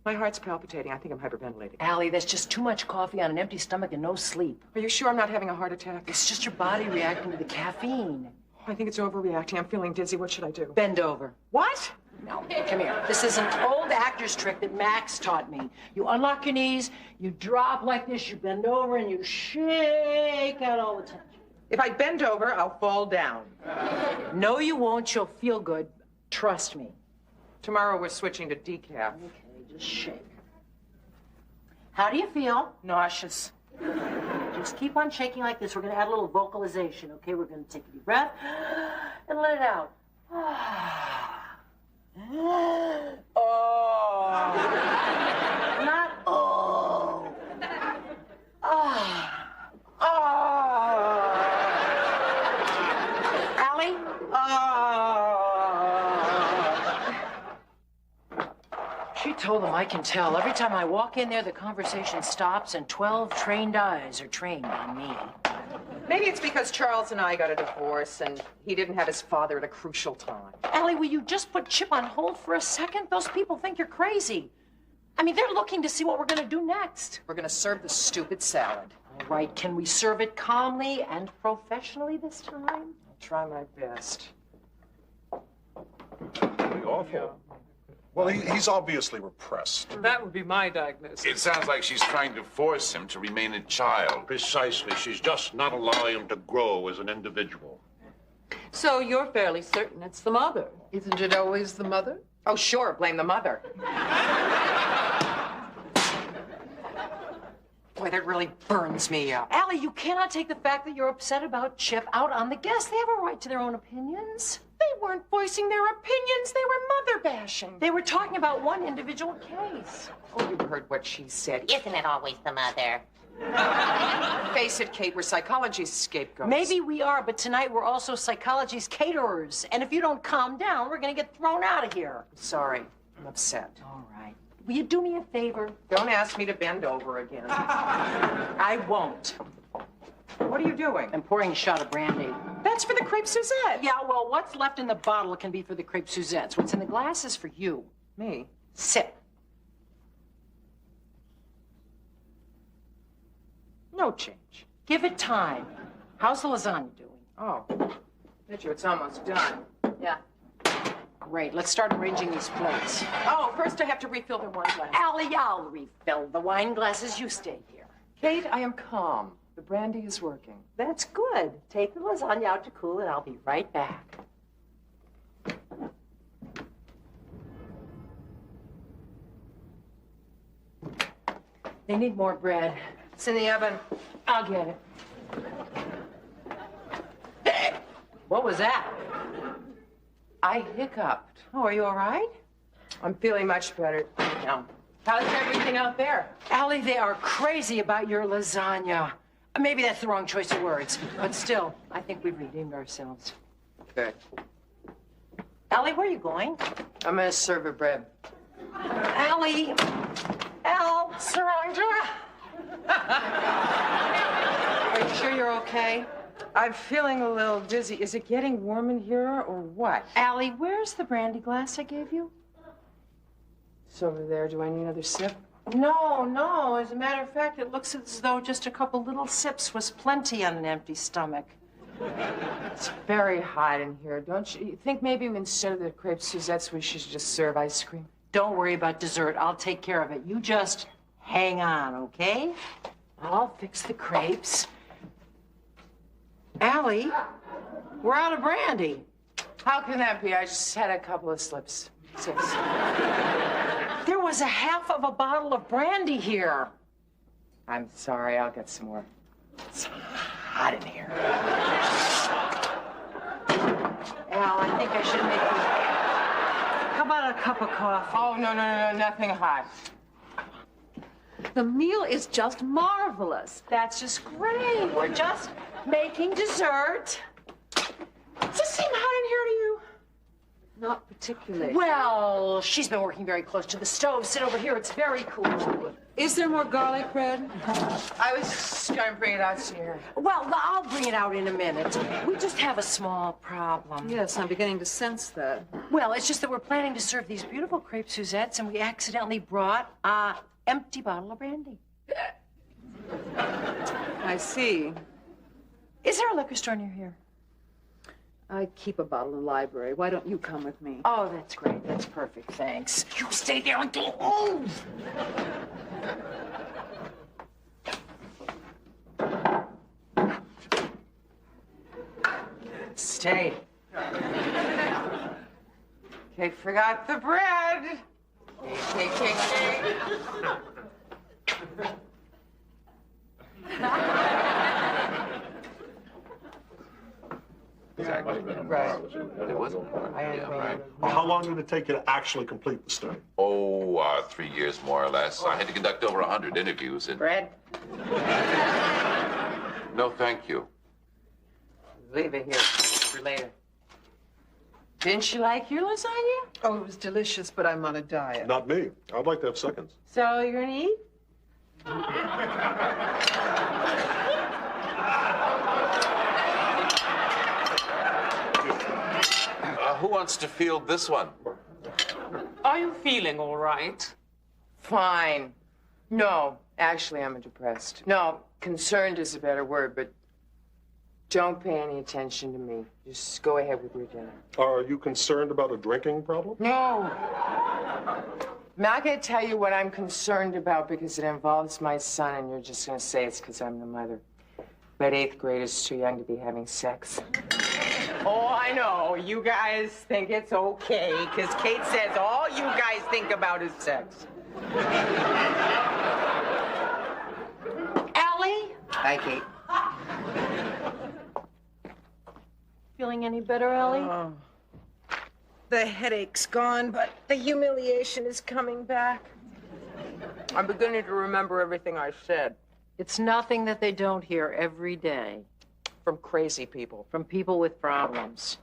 My heart's palpitating. I think I'm hyperventilating. Allie, that's just too much coffee on an empty stomach and no sleep. Are you sure I'm not having a heart attack? It's just your body reacting to the caffeine. I think it's overreacting. I'm feeling dizzy. What should I do? Bend over. What? No, come here. This is an old actor's trick that Max taught me. You unlock your knees, you drop like this, you bend over, and you shake out all the tension. If I bend over, I'll fall down. No, you won't. You'll feel good. Trust me. Tomorrow we're switching to decaf. Okay, just shake. How do you feel? Nauseous. Just keep on shaking like this. We're going to add a little vocalization, okay? We're going to take a deep breath and let it out. Oh. Not oh. Ah. Oh. Allie? She told him I can tell. Every time I walk in there, the conversation stops and 12 trained eyes are trained on me. Maybe it's because Charles and I got a divorce and he didn't have his father at a crucial time. Allie, will you just put Chip on hold for a second? Those people think you're crazy. I mean, they're looking to see what we're going to do next. We're going to serve the stupid salad. All right, can we serve it calmly and professionally this time? I'll try my best. Pretty awful. Well, he's obviously repressed. That would be my diagnosis. It sounds like she's trying to force him to remain a child. Precisely. She's just not allowing him to grow as an individual. So you're fairly certain it's the mother. Isn't it always the mother? Oh, sure. Blame the mother. Boy, that really burns me up. Allie, you cannot take the fact that you're upset about Chip out on the guests. They have a right to their own opinions. They weren't voicing their opinions. They were mother bashing. They were talking about one individual case. Oh, you heard what she said. Isn't it always the mother? Face it, Kate, we're psychology's scapegoats. Maybe we are, but tonight we're also psychology's caterers. And if you don't calm down, we're going to get thrown out of here. Sorry, I'm upset. All right. Will you do me a favor? Don't ask me to bend over again. I won't. What are you doing? I'm pouring a shot of brandy. That's for the crepe Suzette. Yeah, well, what's left in the bottle can be for the crepe Suzettes. What's in the glass is for you. Me? Sip. No change. Give it time. How's the lasagna doing? Oh, bet you it's almost done. Yeah. Great. Let's start arranging these plates. Oh, first I have to refill the wine glass. Allie, I'll refill the wine glasses. You stay here. Kate, I am calm. The brandy is working. That's good. Take the lasagna out to cool and I'll be right back. They need more bread. It's in the oven. I'll get it. What was that? I hiccuped. Oh, are you all right? I'm feeling much better now. How's everything out there? Allie, they are crazy about your lasagna. Maybe that's the wrong choice of words, but still, I think we've redeemed ourselves. Good. Allie, where are you going? I'm gonna serve her bread. Allie! Al! Sandra! Are you sure you're okay? I'm feeling a little dizzy. Is it getting warm in here or what? Allie, where's the brandy glass I gave you? It's over there. Do I need another sip? No. As a matter of fact, it looks as though just a couple little sips was plenty on an empty stomach. It's very hot in here. Don't you think maybe instead of the crepe Suzettes, we should just serve ice cream? Don't worry about dessert. I'll take care of it. You just hang on, okay? I'll fix the crepes. Allie, we're out of brandy. How can that be? I just had a couple of sips. There was a half of a bottle of brandy here. I'm sorry. I'll get some more. It's hot in here. Al, I think I should make you... How about a cup of coffee? Oh, no, nothing hot. The meal is just marvelous. That's just great. We're just making dessert. Does this seem hot in here to you? Not particularly. Well, she's been working very close to the stove. Sit over here. It's very cool. Is there more garlic bread? I was going to bring it out to you. Well, I'll bring it out in a minute. We just have a small problem. Yes, I'm beginning to sense that. Well, it's just that we're planning to serve these beautiful crepe Suzettes, and we accidentally brought an empty bottle of brandy. I see. Is there a liquor store near here? I keep a bottle in the library. Why don't you come with me? Oh, that's great. That's perfect. Thanks. You stay there and don't move. Stay. Kate forgot the bread. Kate. How long did it take you to actually complete the study? Oh, 3 years more or less. I had to conduct over 100 interviews and... Bread? No, thank you. Leave it here for later. Didn't you like your lasagna? Oh, it was delicious, but I'm on a diet. Not me. I'd like to have seconds. So you're gonna eat? Who wants to field this one? Are you feeling all right? Fine. No, actually, I'm depressed. No, concerned is a better word, but don't pay any attention to me. Just go ahead with your dinner. Are you concerned about a drinking problem? No. I'm not going to tell you what I'm concerned about because it involves my son, and you're just going to say it's because I'm the mother. But 8th grade is too young to be having sex. Oh, I know. You guys think it's okay, because Kate says all you guys think about is sex. Allie? Hi, Kate. Feeling any better, Allie? The headache's gone, but the humiliation is coming back. I'm beginning to remember everything I said. It's nothing that they don't hear every day. From crazy people. From people with problems.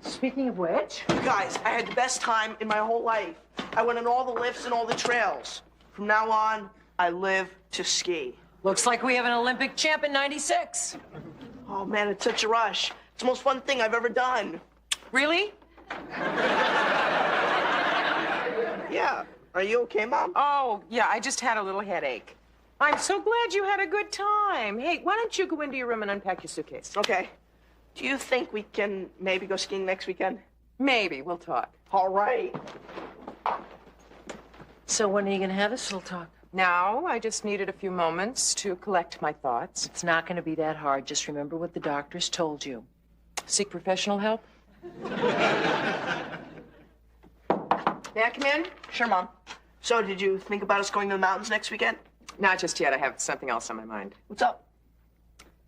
Speaking of which... Guys, I had the best time in my whole life. I went on all the lifts and all the trails. From now on, I live to ski. Looks like we have an Olympic champ in '96. Oh, man, it's such a rush. It's the most fun thing I've ever done. Really? Yeah. Are you okay, Mom? Oh, yeah, I just had a little headache. I'm so glad you had a good time. Hey, why don't you go into your room and unpack your suitcase? Okay. Do you think we can maybe go skiing next weekend? Maybe. We'll talk. All right. So when are you going to have this little talk? Now, I just needed a few moments to collect my thoughts. It's not going to be that hard. Just remember what the doctors told you. Seek professional help. May I come in? Sure, Mom. So, did you think about us going to the mountains next weekend? Not just yet. I have something else on my mind. What's up?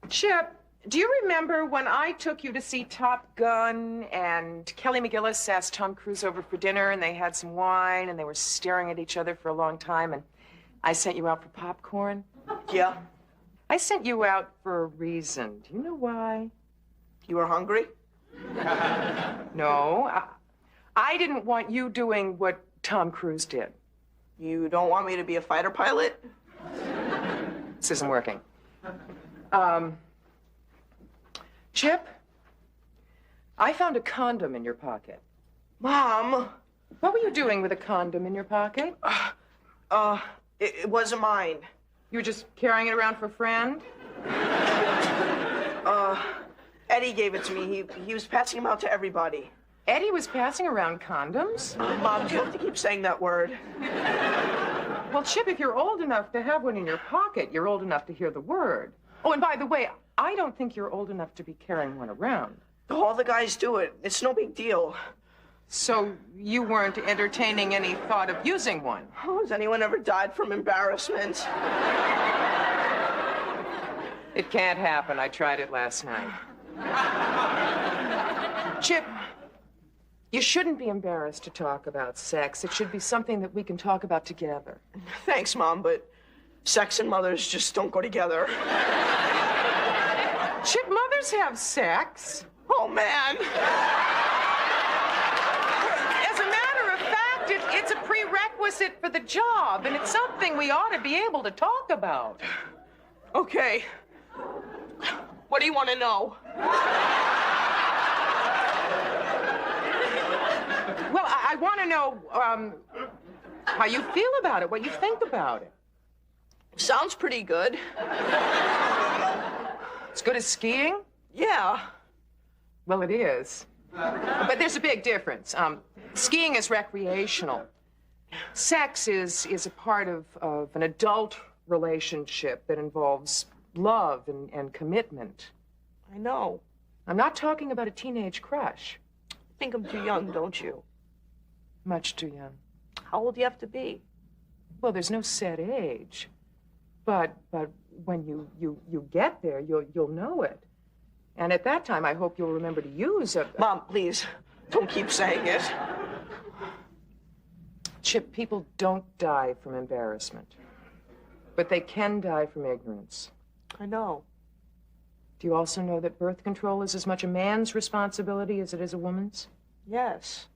Chip, do you remember when I took you to see Top Gun and Kelly McGillis asked Tom Cruise over for dinner and they had some wine and they were staring at each other for a long time and I sent you out for popcorn? Yeah. I sent you out for a reason. Do you know why? You were hungry? No. I didn't want you doing what Tom Cruise did. You don't want me to be a fighter pilot? This isn't working. Chip, I found a condom in your pocket. Mom! What were you doing with a condom in your pocket? It wasn't mine. You were just carrying it around for a friend? Eddie gave it to me. He was passing them out to everybody. Eddie was passing around condoms? Mom, do you have to keep saying that word? Well, Chip, if you're old enough to have one in your pocket, you're old enough to hear the word. Oh, and by the way, I don't think you're old enough to be carrying one around. All the guys do it. It's no big deal. So you weren't entertaining any thought of using one? Oh, has anyone ever died from embarrassment? It can't happen. I tried it last night. Chip, You shouldn't be embarrassed to talk about sex. It should be something that we can talk about together. Thanks, Mom, but sex and mothers just don't go together. Chip, mothers have sex. Oh, man. As a matter of fact, it's a prerequisite for the job, and it's something we ought to be able to talk about. Okay. What do you want to know? Well, I want to know how you feel about it, what you think about it. Sounds pretty good. As good as skiing? Yeah. Well, it is. But there's a big difference. Skiing is recreational. Sex is a part of an adult relationship that involves love and commitment. I know. I'm not talking about a teenage crush. I think I'm too young, don't you? Much too young. How old do you have to be? Well, there's no set age. But when you get there, you'll know it. And at that time, I hope you'll remember to use a... Mom, please, don't keep saying it. Chip, people don't die from embarrassment. But they can die from ignorance. I know. Do you also know that birth control is as much a man's responsibility as it is a woman's? Yes.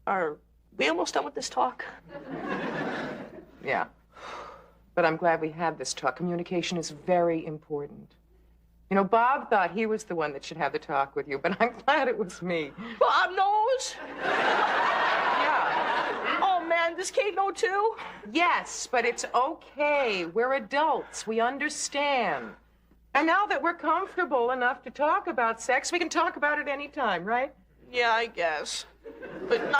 Are we almost done with this talk? Yeah. But I'm glad we had this talk. Communication is very important. You know, Bob thought he was the one that should have the talk with you, but I'm glad it was me. Bob knows? Yeah. Oh, man, does Kate know too? Yes, but it's okay. We're adults. We understand. And now that we're comfortable enough to talk about sex, we can talk about it anytime, right? Yeah, I guess. But not